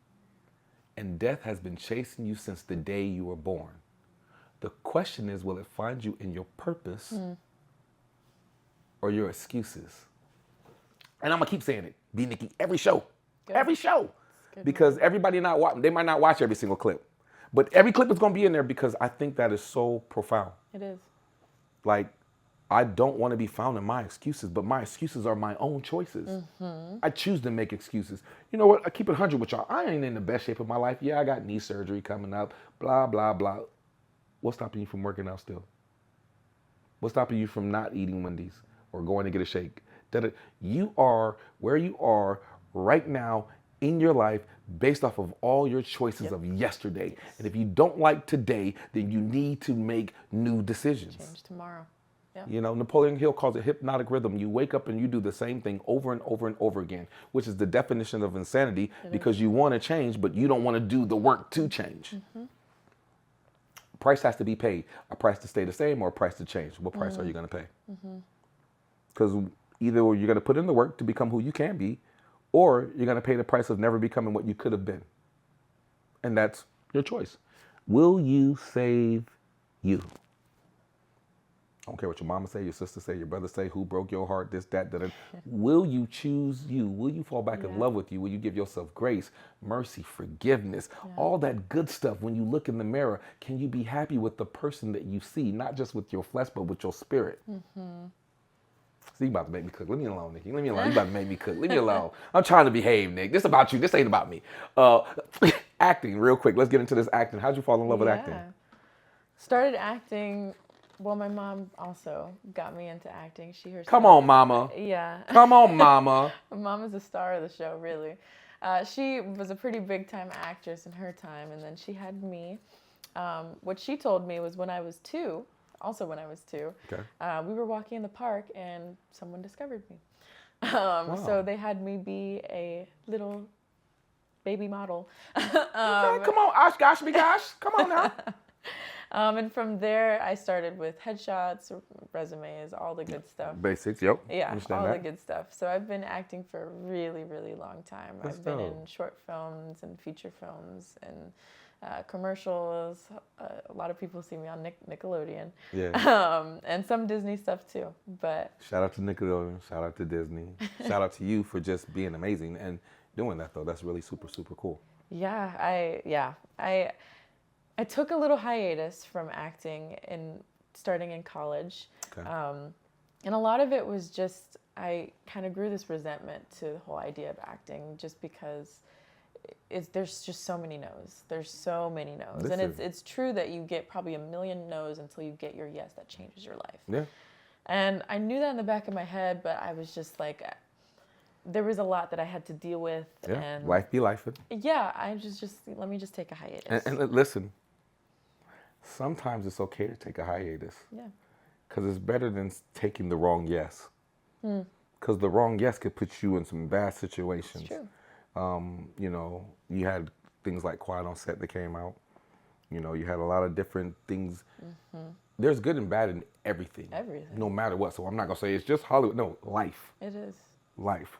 S1: And death has been chasing you since the day you were born. The question is, will it find you in your purpose or your excuses? And I'm going to keep saying it. BNikki, every show. Good. Every show. Because everybody they might not watch every single clip. But every clip is going to be in there because I think that is so profound.
S2: It is.
S1: Like, I don't want to be found in my excuses, but my excuses are my own choices. I choose to make excuses. You know what? I keep it 100 with y'all. I ain't in the best shape of my life. Yeah, I got knee surgery coming up, blah, blah, blah. What's stopping you from working out still? What's stopping you from not eating Wendy's or going to get a shake? You are where you are right now in your life based off of all your choices of yesterday.
S2: Yes.
S1: And if you don't like today, then you need to make new decisions.
S2: Change tomorrow. Yep.
S1: You know, Napoleon Hill calls it hypnotic rhythm. You wake up and you do the same thing over and over and over again, which is the definition of insanity, because you want to change, but you don't want to do the work to change. Price has to be paid. A price to stay the same or a price to change. What price are you going to pay? Because either you're going to put in the work to become who you can be, or you're going to pay the price of never becoming what you could have been. And that's your choice. Will you save you? I don't care what your mama say, your sister say, your brother say, who broke your heart, this, that, that. Will you choose you? Will you fall back in love with you? Will you give yourself grace, mercy, forgiveness, all that good stuff when you look in the mirror? Can you be happy with the person that you see, not just with your flesh, but with your spirit? See, you about to make me cook. Leave me alone, Nikki. Leave me alone. You about to make me cook. Leave me alone. I'm trying to behave, Nick. This about you. This ain't about me. Acting, real quick. Let's get into this acting. How'd you fall in love with acting?
S2: Started acting. Well, my mom also got me into acting. She herself.
S1: Come on, mama.
S2: Yeah.
S1: Come on, mama.
S2: Mom is the star of the show, really. She was a pretty big time actress in her time, and then she had me. What she told me was when I was 2, also when I was 2, we were walking in the park and someone discovered me. So they had me be a little baby model.
S1: Come on, gosh, me gosh. Come on now.
S2: And from there, I started with headshots, resumes, all the good stuff.
S1: Basics, yep.
S2: Yeah,
S1: understand
S2: all
S1: that.
S2: the good stuff. So I've been acting for a really, really long time.
S1: That's
S2: I've been
S1: dope.
S2: in short films and feature films and commercials. A lot of people see me on Nickelodeon.
S1: Yeah.
S2: And some Disney stuff too. But
S1: shout out to Nickelodeon. Shout out to Disney. Shout out to you for just being amazing and doing that, though. That's really super, super cool.
S2: Yeah, I took a little hiatus from acting starting in college.
S1: Okay.
S2: And a lot of it was just, I kind of grew this resentment to the whole idea of acting just because there's just so many no's. There's so many no's.
S1: Listen.
S2: And it's true that you get probably a million no's until you get your yes that changes your life.
S1: Yeah.
S2: And I knew that in the back of my head, but I was just like, there was a lot that I had to deal with.
S1: Yeah,
S2: and
S1: life be life.
S2: Yeah, I just let me just take a hiatus.
S1: And listen, sometimes it's okay to take a hiatus.
S2: Yeah.
S1: Because it's better than taking the wrong yes. Because the wrong yes could put you in some bad situations.
S2: It's true.
S1: You know, you had things like Quiet on Set that came out. You know, you had a lot of different things. There's good and bad in everything.
S2: Everything.
S1: No matter what. So I'm not going to say it's just Hollywood. No, life.
S2: It is.
S1: Life.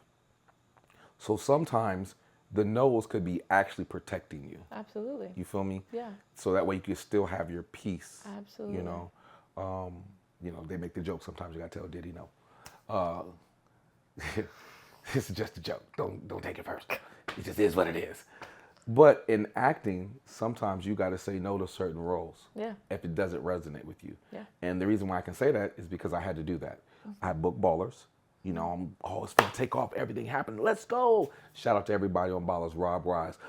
S1: So sometimes the no's could be actually protecting you.
S2: Absolutely.
S1: You feel me?
S2: Yeah.
S1: So that way you can still have your peace.
S2: Absolutely.
S1: You know, they make the joke sometimes. You got to tell Diddy no. This is just a joke. Don't take it personal. It just is what it is. But in acting, sometimes you got to say no to certain roles.
S2: Yeah.
S1: If it doesn't resonate with you.
S2: Yeah.
S1: And the reason why I can say that is because I had to do that. I booked Ballers. You know, I'm always going to take off. Everything happened. Let's go. Shout out to everybody on Ballers. Rob Wise,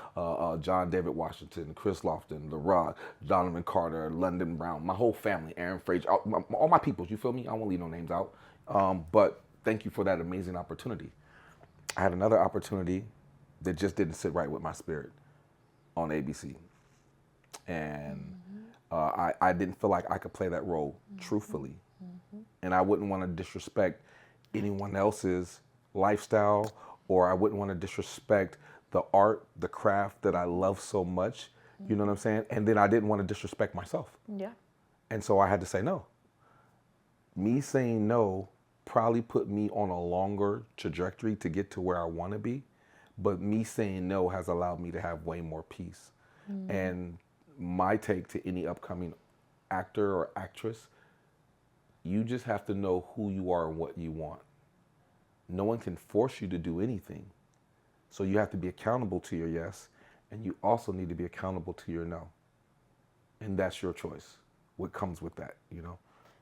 S1: John David Washington, Chris Lofton, The Rock, Donovan Carter, London Brown, my whole family, Aaron Frazier, all my peoples. You feel me? I won't leave no names out. But thank you for that amazing opportunity. I had another opportunity that just didn't sit right with my spirit on ABC. And I didn't feel like I could play that role truthfully. And I wouldn't want to disrespect anyone else's lifestyle, or I wouldn't want to disrespect the art, the craft that I love so much. You know what I'm saying? And then I didn't want to disrespect myself.
S2: Yeah.
S1: And so I had to say no. Me saying no probably put me on a longer trajectory to get to where I want to be. But me saying no has allowed me to have way more peace. And my take to any upcoming actor or actress, you just have to know who you are and what you want. No one can force you to do anything. So you have to be accountable to your yes, and you also need to be accountable to your no. And that's your choice. What comes with that, you know?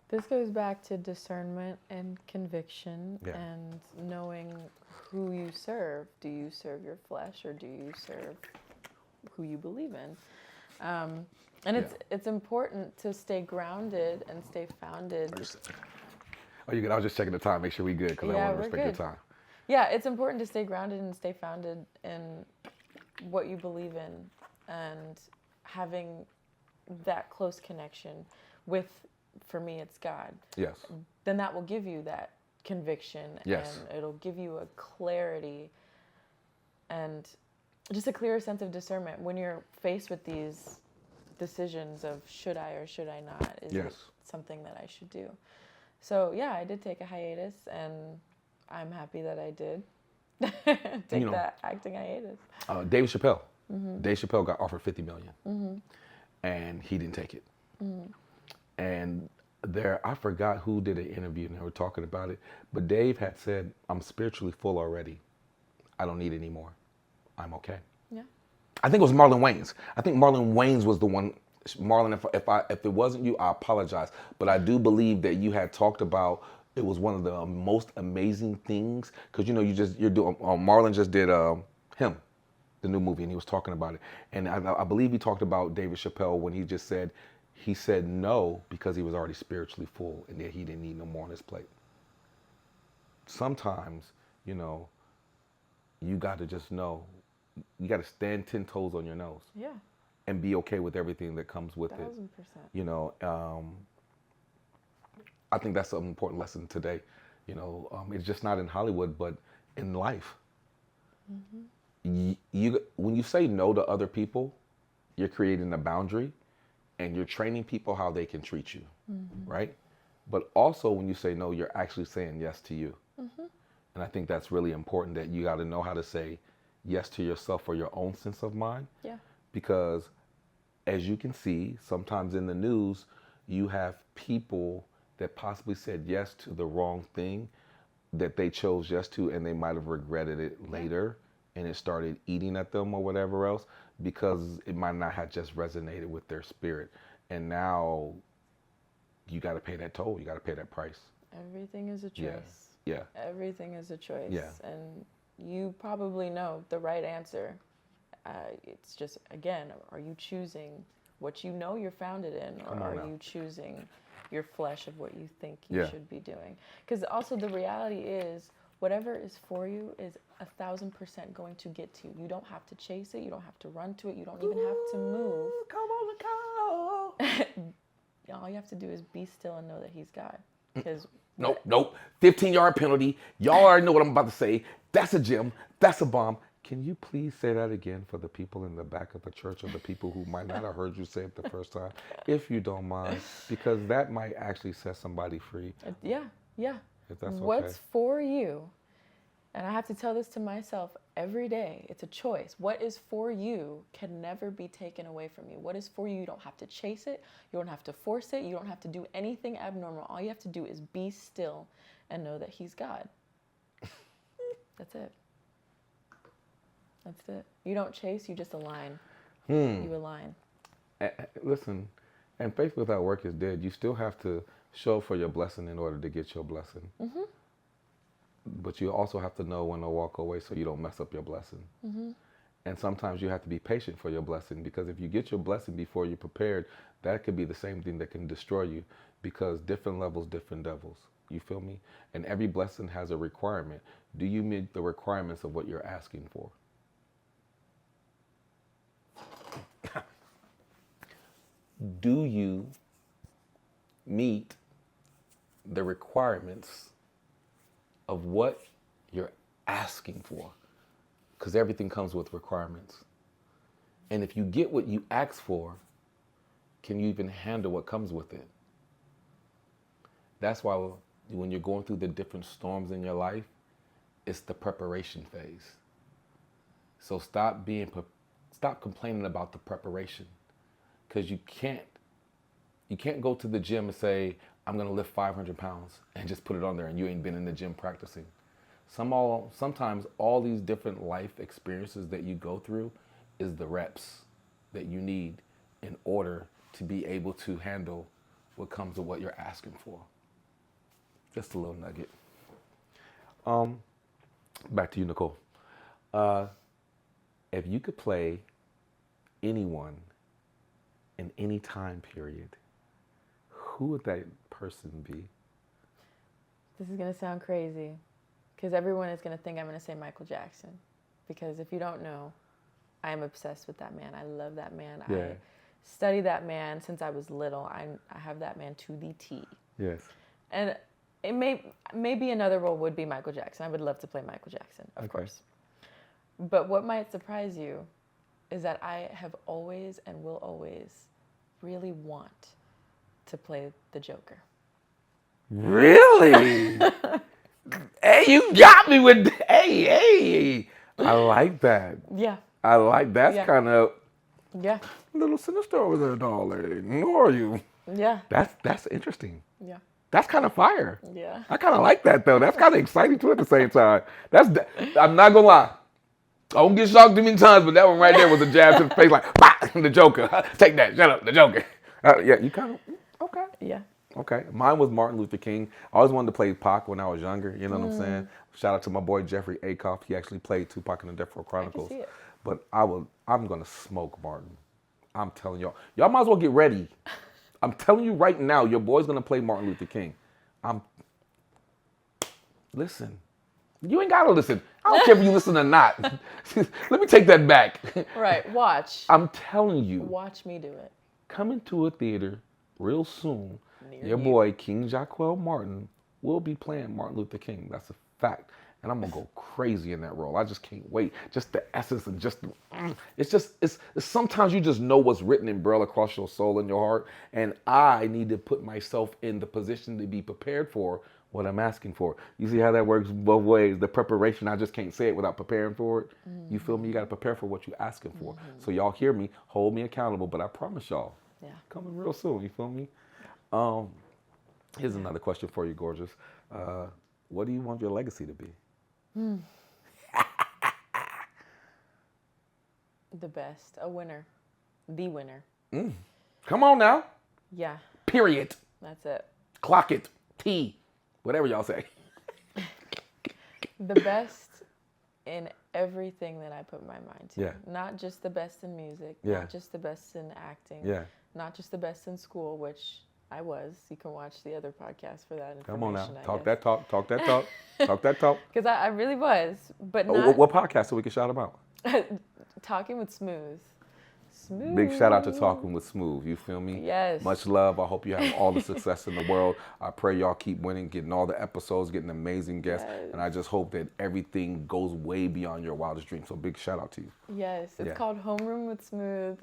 S2: This goes back to discernment and conviction
S1: Yeah.
S2: and knowing who you serve. Do you serve your flesh or do you serve who you believe in? And it's important to stay grounded and stay founded.
S1: Oh, you good? I was just checking the time, make sure we good, because I want to
S2: we're
S1: respect your
S2: good.
S1: time.
S2: Yeah, it's important to stay grounded and stay founded in what you believe in, and having that close connection with, for me, it's God.
S1: Yes.
S2: Then that will give you that conviction,
S1: Yes.
S2: and it'll give you a clarity and just a clearer sense of discernment when you're faced with these decisions of should I or should I not? Is
S1: Yes.
S2: it something that I should do? So yeah, I did take a hiatus, and I'm happy that I did take that acting hiatus.
S1: David Chappelle. Dave Chappelle got offered $50 million, and he didn't take it. And I forgot who did an interview, and they were talking about it. But Dave had said, "I'm spiritually full already. I don't need any more. I'm okay."
S2: Yeah.
S1: I think it was Marlon Wayans. I think Marlon Wayans was the one. Marlon, if it wasn't you, I apologize. But I do believe that you had talked about it was one of the most amazing things, because you're doing. Marlon just did him, the new movie, and he was talking about it. And I believe he talked about David Chappelle when he said no because he was already spiritually full and that he didn't need no more on his plate. Sometimes, you got to just know, you got to stand 10 toes on your nose.
S2: Yeah.
S1: And be okay with everything that comes with
S2: 1000%.
S1: I think that's an important lesson today. It's just not in Hollywood, but in life. When you say no to other people, you're creating a boundary, and you're training people how they can treat you, right? But also, when you say no, you're actually saying yes to you. And I think that's really important, that you got to know how to say yes to yourself for your own sense of mind.
S2: Yeah.
S1: Because as you can see, sometimes in the news, you have people that possibly said yes to the wrong thing that they chose yes to, and they might have regretted it later, and it started eating at them or whatever else, because it might not have just resonated with their spirit. And now you got to pay that toll. You got to pay that price.
S2: Everything is a choice.
S1: Yeah.
S2: Everything is a choice.
S1: Yeah.
S2: And you probably know the right answer. It's just, again, are you choosing what you know you're founded in, or are you choosing your flesh of what you think you should be doing? Because also the reality is, whatever is for you is 1000% going to get to you. You don't have to chase it. You don't have to run to it. You don't even have to move.
S1: Come on, Nicole.
S2: All you have to do is be still and know that He's God. Because
S1: Nope. 15-yard penalty. Y'all already know what I'm about to say. That's a gem. That's a bomb. Can you please say that again for the people in the back of the church, or the people who might not have heard you say it the first time, if you don't mind, because that might actually set somebody free.
S2: Yeah.
S1: If that's okay.
S2: What's for you? And I have to tell this to myself every day. It's a choice. What is for you can never be taken away from you. What is for you, you don't have to chase it. You don't have to force it. You don't have to do anything abnormal. All you have to do is be still and know that He's God. That's it. That's it. You don't chase, you just align. You align.
S1: Listen, and faith without work is dead. You still have to show for your blessing in order to get your blessing. But you also have to know when to walk away so you don't mess up your blessing. And sometimes you have to be patient for your blessing, because if you get your blessing before you're prepared, that could be the same thing that can destroy you, because different levels, different devils. You feel me? And every blessing has a requirement. Do you meet the requirements of what you're asking for? Do you meet the requirements of what you're asking for? Because everything comes with requirements. And if you get what you ask for, can you even handle what comes with it? That's why when you're going through the different storms in your life, it's the preparation phase. So stop complaining about the preparation. Because you can't go to the gym and say, I'm going to lift 500 pounds and just put it on there, and you ain't been in the gym practicing. Sometimes all these different life experiences that you go through is the reps that you need in order to be able to handle what comes with what you're asking for. Just a little nugget. Back to you, Nicole. If you could play anyone in any time period, who would that person be?
S2: This is going to sound crazy, Because everyone is going to think I'm going to say Michael Jackson. Because if you don't know, I am obsessed with that man. I love that man.
S1: Yeah.
S2: I study that man since I was little. I have that man to the T.
S1: Yes.
S2: And it maybe another role would be Michael Jackson. I would love to play Michael Jackson, of course. But what might surprise you is that I have always and will always really want to play the Joker.
S1: Really? Hey, you got me with, hey. I like that.
S2: Yeah.
S1: I like, that's kind of
S2: Yeah.
S1: a little sinister over there, darling. Who are you?
S2: Yeah.
S1: That's interesting.
S2: Yeah.
S1: That's kind of fire.
S2: Yeah.
S1: I kind of like that, though. That's kind of exciting, too, at the same time. I'm not going to lie. I don't get shocked too many times, but that one right there was a jab to the face, like, bah, the Joker. Take that. Shut up, the Joker. Yeah, you kind of, okay.
S2: Yeah.
S1: Okay. Mine was Martin Luther King. I always wanted to play Pac when I was younger. You know what I'm saying? Shout out to my boy Jeffrey Akoff. He actually played Tupac in the Death Row Chronicles.
S2: I can see it.
S1: But I'm going to smoke Martin. I'm telling y'all. Y'all might as well get ready. I'm telling you right now, your boy's going to play Martin Luther King. Listen. You ain't got to listen. I don't care if you listen or not. Let me take that back.
S2: Right. Watch.
S1: I'm telling you.
S2: Watch me do it.
S1: Coming to a theater real soon,
S2: Near
S1: your
S2: you.
S1: boy King Jaquel Martin will be playing Martin Luther King. That's a fact. And I'm going to go crazy in that role. I just can't wait. Just the essence and just, it's sometimes you just know what's written in Braille across your soul and your heart. And I need to put myself in the position to be prepared for what I'm asking for. You see how that works both ways? The preparation, I just can't say it without preparing for it. You feel me? You got to prepare for what you're asking for. So y'all hear me, hold me accountable, but I promise y'all, coming real soon, you feel me? Here's another question for you, gorgeous. What do you want your legacy to be?
S2: The best. A winner. The winner.
S1: Come on now.
S2: Yeah.
S1: Period.
S2: That's it.
S1: Clock it. T. Whatever y'all say.
S2: The best in everything that I put my mind to.
S1: Yeah.
S2: Not just the best in music.
S1: Yeah.
S2: Not just the best in acting.
S1: Yeah.
S2: Not just the best in school, which I was. You can watch the other podcast for that information.
S1: Come on now.
S2: I
S1: Talk
S2: guess.
S1: that talk. Talk that talk. Talk that talk.
S2: Because I really was. But not
S1: What podcast so we can shout them out?
S2: Talking with Smooth. Smooth.
S1: Big shout out to Talking with Smooth. You feel me?
S2: Yes.
S1: Much love. I hope you have all the success in the world. I pray y'all keep winning, getting all the episodes, getting amazing guests.
S2: Yes.
S1: And I just hope that everything goes way beyond your wildest dreams. So big shout out to you.
S2: Yes. It's called Homeroom with Smooth.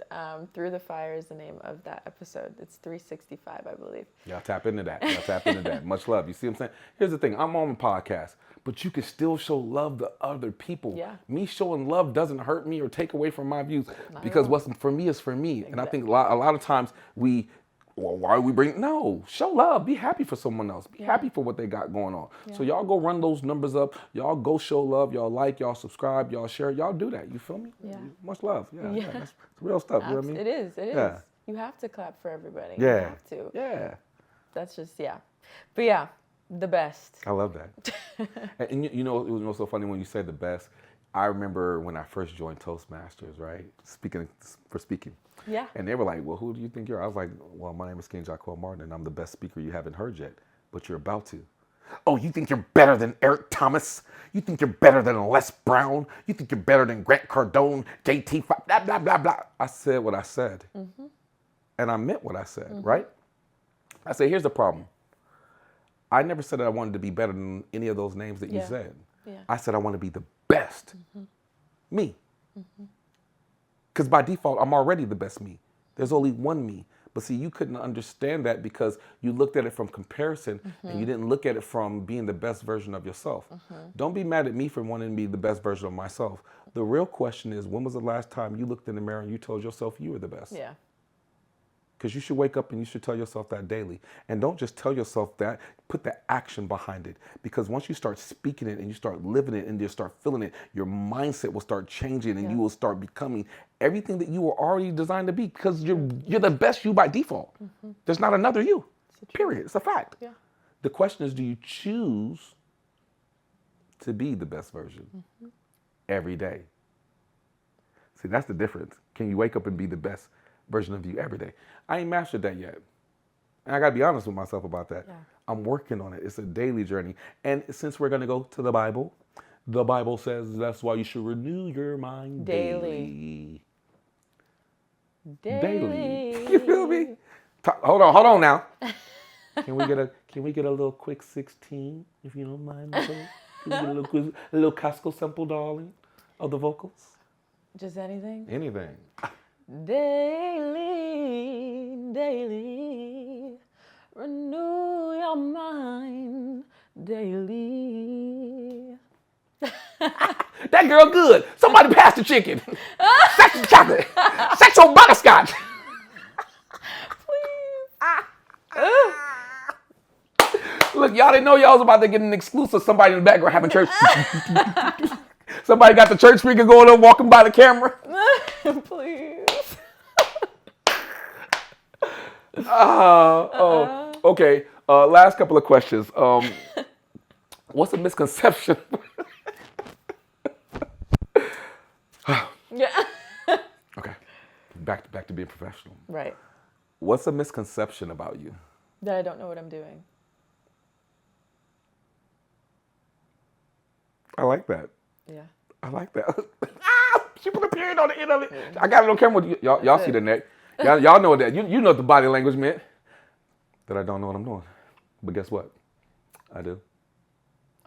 S2: Through the Fire is the name of that episode. It's 365, I believe.
S1: Y'all tap into that. Y'all tap into that. Much love. You see what I'm saying? Here's the thing. I'm on a podcast, but you can still show love to other people.
S2: Yeah.
S1: Me showing love doesn't hurt me or take away from my views because what's for me is for me. Exactly. And I think a lot of times why are we bring? No, show love. Be happy for someone else. Be happy for what they got going on. Yeah. So y'all go run those numbers up. Y'all go show love. Y'all like, y'all subscribe, y'all share. Y'all do that. You feel me?
S2: Yeah.
S1: Much love. Yeah. That's real stuff. You know what I mean?
S2: It is. It is.
S1: Yeah.
S2: You have to clap for everybody.
S1: Yeah.
S2: You have to.
S1: Yeah.
S2: That's just, But yeah, the best.
S1: I love that. And you know, it was so funny when you said the best. I remember when I first joined Toastmasters, right? Speaking.
S2: Yeah.
S1: And they were like, well, who do you think you are? I was like, well, my name is King Jaquel Martin, and I'm the best speaker you haven't heard yet, but you're about to. Oh, you think you're better than Eric Thomas? You think you're better than Les Brown? You think you're better than Grant Cardone, JT, blah, blah, blah, blah. I said what I said. Mm-hmm. And I meant what I said, right? I said, here's the problem. I never said that I wanted to be better than any of those names that you said. Yeah. I said I want to be the best me. Because by default, I'm already the best me. There's only one me. But see, you couldn't understand that because you looked at it from comparison and you didn't look at it from being the best version of yourself. Don't be mad at me for wanting to be the best version of myself. The real question is, when was the last time you looked in the mirror and you told yourself you were the best? Yeah. Because you should wake up and you should tell yourself that daily. And don't just tell yourself that, put the action behind it. Because once you start speaking it and you start living it and you start feeling it, your mindset will start changing and you will start becoming everything that you were already designed to be, because you're the best you by default. There's not another you, period. It's a fact. Yeah. The question is, do you choose to be the best version every day? See, that's the difference. Can you wake up and be the best version of you every day? I ain't mastered that yet. And I gotta be honest with myself about that. Yeah. I'm working on it. It's a daily journey. And since we're going to go to the Bible says that's why you should renew your mind daily. Daily. You feel me? Hold on now. Can we get a little quick 16, if you don't mind? Can we get a little classical sample, darling, of the vocals?
S2: Just anything?
S1: Anything.
S2: Daily, daily, renew your mind daily.
S1: That girl good. Somebody pass the chicken. Sex the chocolate. Sex your butterscotch.
S2: Please.
S1: Look, y'all didn't know y'all was about to get an exclusive. Somebody in the background having church. Somebody got the church speaker going on, walking by the camera.
S2: Please.
S1: Okay. Last couple of questions. What's a misconception?
S2: Yeah.
S1: Okay. Back to being professional.
S2: Right.
S1: What's a misconception about you?
S2: That I don't know what I'm doing.
S1: I like that.
S2: Yeah.
S1: I like that. She put a period on the end of it. I got it on camera. Y'all see the neck. Y'all know that. You know what the body language meant. That I don't know what I'm doing. But guess what? I do.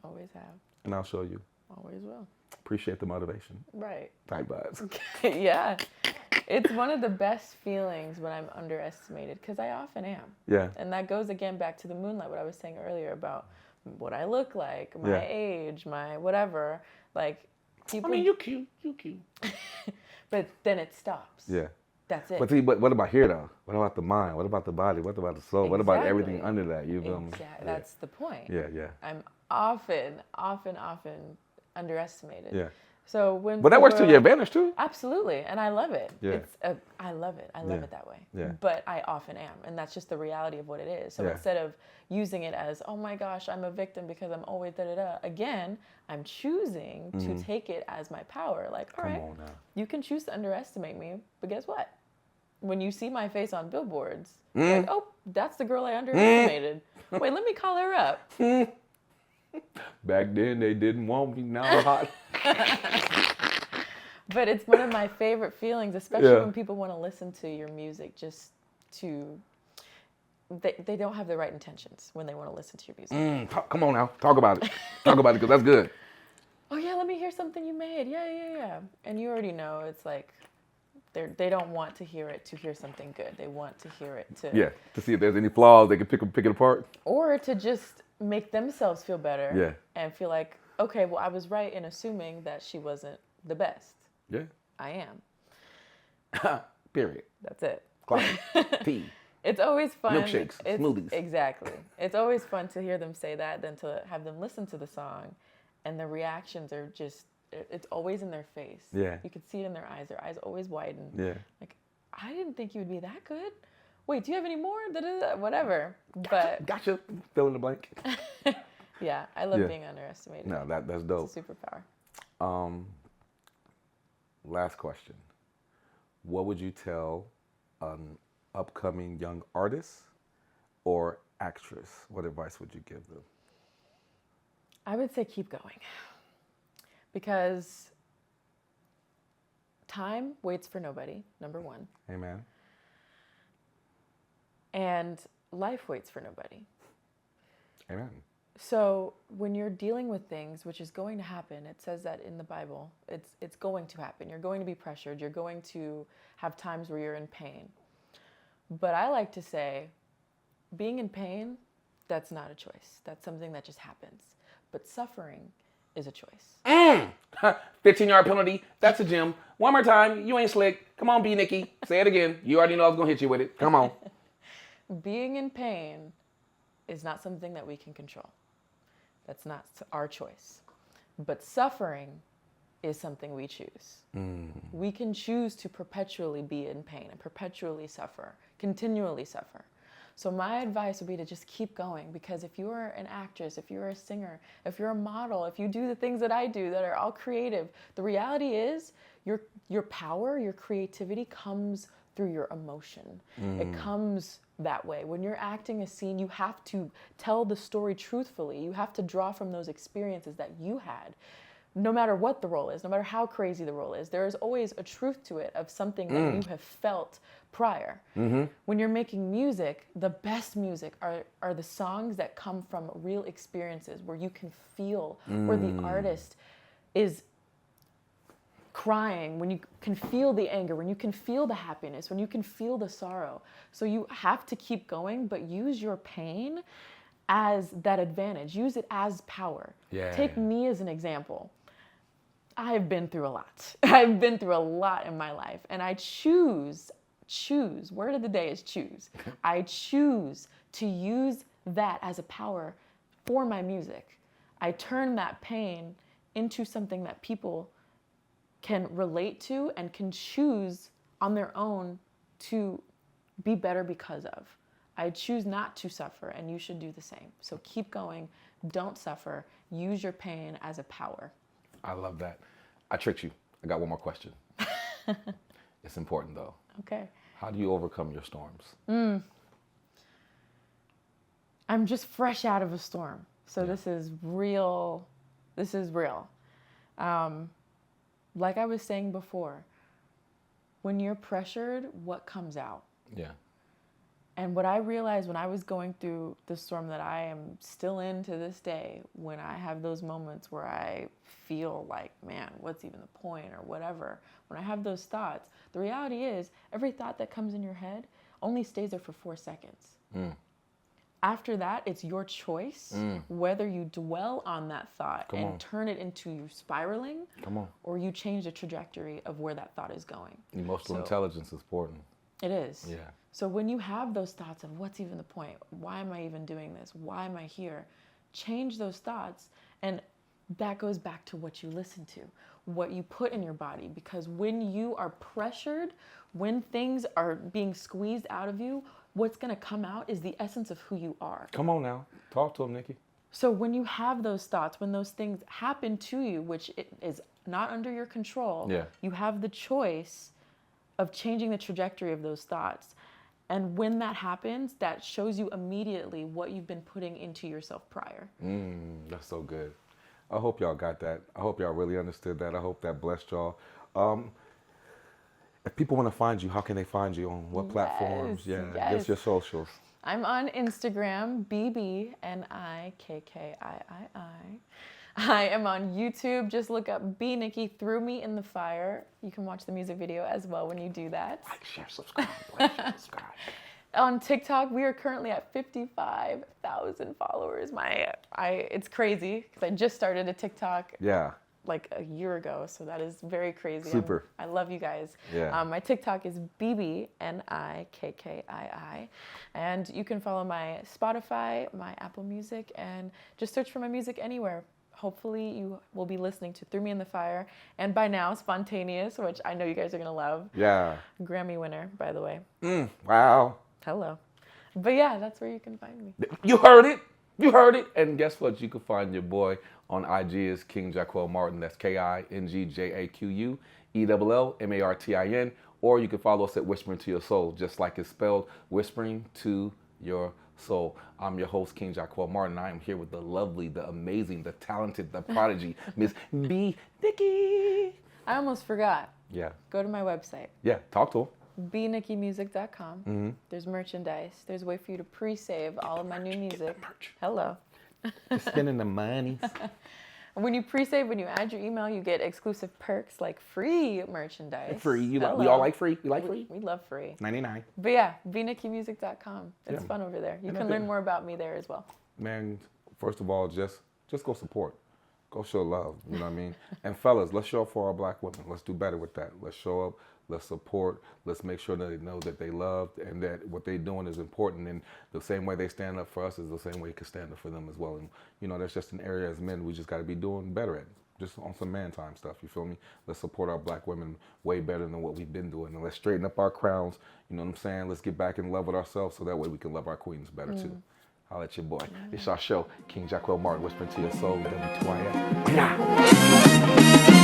S2: Always have.
S1: And I'll show you.
S2: Always will.
S1: Appreciate the motivation.
S2: Right.
S1: Type vibes.
S2: Yeah. It's one of the best feelings when I'm underestimated, because I often am.
S1: Yeah.
S2: And that goes again back to the moonlight, what I was saying earlier about what I look like, my age, my whatever. Like, people.
S1: I mean, you cute.
S2: But then it stops.
S1: Yeah.
S2: That's it.
S1: But see, what about here though? What about the mind? What about the body? What about the soul? What about everything
S2: Exactly.
S1: under that? You feel me?
S2: Exactly. That's the point.
S1: Yeah.
S2: I'm often underestimated.
S1: Yeah.
S2: So when
S1: But that works to your advantage too.
S2: Absolutely, and I love it.
S1: Yeah.
S2: I love it. I love it that way.
S1: Yeah.
S2: But I often am, and that's just the reality of what it is. So
S1: Yeah.
S2: instead of using it as, oh my gosh, I'm a victim because I'm always da-da-da, again, I'm choosing to take it as my power. Like, all right,
S1: Come on now.
S2: you can choose to underestimate me, but guess what? When you see my face on billboards, you're like, oh, that's the girl I underestimated. Wait, let me call her up.
S1: Back then they didn't want me. Now I'm hot.
S2: But it's one of my favorite feelings, especially
S1: Yeah.
S2: when people want to listen to your music just to... They don't have the right intentions when they want to listen to your music.
S1: Come on now. Talk about it. Talk about it because that's good.
S2: Oh, yeah, let me hear something you made. Yeah. And you already know it's like they don't want to hear it to hear something good. They want to hear it to...
S1: Yeah. To see if there's any flaws, they can pick it apart.
S2: Or to just make themselves feel better.
S1: Yeah.
S2: And feel like, okay, well, I was right in assuming that she wasn't the best.
S1: Yeah.
S2: I am.
S1: Period.
S2: That's it.
S1: Coffee. Tea.
S2: It's always fun.
S1: Milkshakes, smoothies.
S2: Exactly. It's always fun to hear them say that than to have them listen to the song. And the reactions are just, it's always in their face.
S1: Yeah.
S2: You can see it in their eyes. Their eyes always widen.
S1: Yeah.
S2: Like, I didn't think you would be that good. Wait, do you have any more? Da-da-da. Whatever. But
S1: Gotcha. Fill in the blank.
S2: yeah, I love being underestimated.
S1: No, that's dope.
S2: It's a superpower.
S1: Last question. What would you tell an upcoming young artist or actress? What advice would you give them?
S2: I would say keep going. Because time waits for nobody, number one.
S1: Amen.
S2: And life waits for nobody.
S1: Amen.
S2: So when you're dealing with things, which is going to happen, it says that in the Bible, it's going to happen. You're going to be pressured. You're going to have times where you're in pain. But I like to say, being in pain, that's not a choice. That's something that just happens. But suffering is a choice.
S1: 15-yard penalty. That's a gem. One more time. You ain't slick. Come on, BNikki. Say it again. You already know I was going to hit you with it. Come on.
S2: Being in pain is not something that we can control. That's not our choice. But suffering is something we choose. We can choose to perpetually be in pain and perpetually suffer, continually suffer. So my advice would be to just keep going, because if you are an actress, if you're a singer, if you're a model, if you do the things that I do that are all creative, the reality is your power, your creativity comes through your emotion. It comes that way. When you're acting a scene, you have to tell the story truthfully. You have to draw from those experiences that you had. No matter what the role is, no matter how crazy the role is, there is always a truth to it of something that you have felt prior. When you're making music, the best music are the songs that come from real experiences where you can feel, where the artist is crying, when you can feel the anger, when you can feel the happiness, when you can feel the sorrow. So you have to keep going, but use your pain as that advantage. Use it as power.
S1: Yeah.
S2: Take me as an example. I've been through a lot. I've been through a lot in my life, and I choose, word of the day is choose. I choose to use that as a power for my music. I turn that pain into something that people can relate to and can choose on their own to be better because of. I choose not to suffer, and you should do the same. So keep going, don't suffer, use your pain as a power.
S1: I love that. I tricked you. I got one more question. It's important though.
S2: Okay.
S1: How do you overcome your storms?
S2: I'm just fresh out of a storm. So this is real. This is real. Like I was saying before, when you're pressured, what comes out?
S1: Yeah.
S2: And what I realized when I was going through the storm that I am still in to this day, when I have those moments where I feel like, man, what's even the point or whatever, when I have those thoughts, the reality is every thought that comes in your head only stays there for 4 seconds. After that, it's your choice whether you dwell on that thought turn it into you spiraling or you change the trajectory of where that thought is going.
S1: Emotional intelligence is important.
S2: It is.
S1: Yeah.
S2: So when you have those thoughts of what's even the point? Why am I even doing this? Why am I here? Change those thoughts. And that goes back to what you listen to, what you put in your body. Because when you are pressured, when things are being squeezed out of you, what's going to come out is the essence of who you are.
S1: Come on now. Talk to him, Nikki.
S2: So when you have those thoughts, when those things happen to you, which it is not under your control, you have the choice of changing the trajectory of those thoughts. And when that happens, that shows you immediately what you've been putting into yourself prior.
S1: That's so good. I hope y'all got that. I hope y'all really understood that. I hope that blessed y'all. If people want to find you, how can they find you? On what platforms? Just your socials.
S2: I'm on Instagram, bbnikkiii. I am on YouTube. Just look up BNikki, Threw Me in the Fire. You can watch the music video as well when you do that.
S1: Like, share, subscribe. Like, share, subscribe.
S2: On TikTok, we are currently at 55,000 followers. It's crazy because I just started a TikTok. Like a year ago, so that is very crazy.
S1: Super.
S2: I love you guys. My TikTok is bbnikkiii, and you can follow my Spotify, my Apple Music, and just search for my music anywhere. Hopefully you will be listening to Threw Me in the Fire, and by now Spontaneous, which I know you guys are gonna love. Grammy winner, by the way.
S1: Wow.
S2: Hello. But yeah, that's where you can find me.
S1: You heard it. You heard it. And guess what? You can find your boy on IG as King Jaquel Martin. That's KingJaquelMartin. Or you can follow us at Whispering to Your Soul, just like it's spelled, Whispering to Your Soul. I'm your host, King Jaquel Martin. I am here with the lovely, the amazing, the talented, the prodigy, Miss BNikki.
S2: I almost forgot.
S1: Yeah.
S2: Go to my website.
S1: Yeah, talk to him.
S2: bbnikkimusic.com. There's merchandise. There's a way for you to pre-save all of my new music. Hello.
S1: Spending the money.
S2: When you pre-save, when you add your email, you get exclusive perks like free merchandise.
S1: Free. We all like free. We like free.
S2: We love free.
S1: 99.
S2: But yeah, bbnikkimusic.com. It's fun over there. You can learn more about me there as well.
S1: Man, first of all, just go support. Go show love. You know what I mean? And fellas, let's show up for our black women. Let's do better with that. Let's show up. Let's support. Let's make sure that they know that they loved and that what they're doing is important. And the same way they stand up for us is the same way you can stand up for them as well. And, you know, that's just an area as men we just got to be doing better at. Just on some man time stuff, you feel me? Let's support our black women way better than what we've been doing. And let's straighten up our crowns. You know what I'm saying? Let's get back in love with ourselves so that way we can love our queens better too. I'll let your boy. It's our show, King Jaquel Martin, Whispering to Your Soul, W2YS.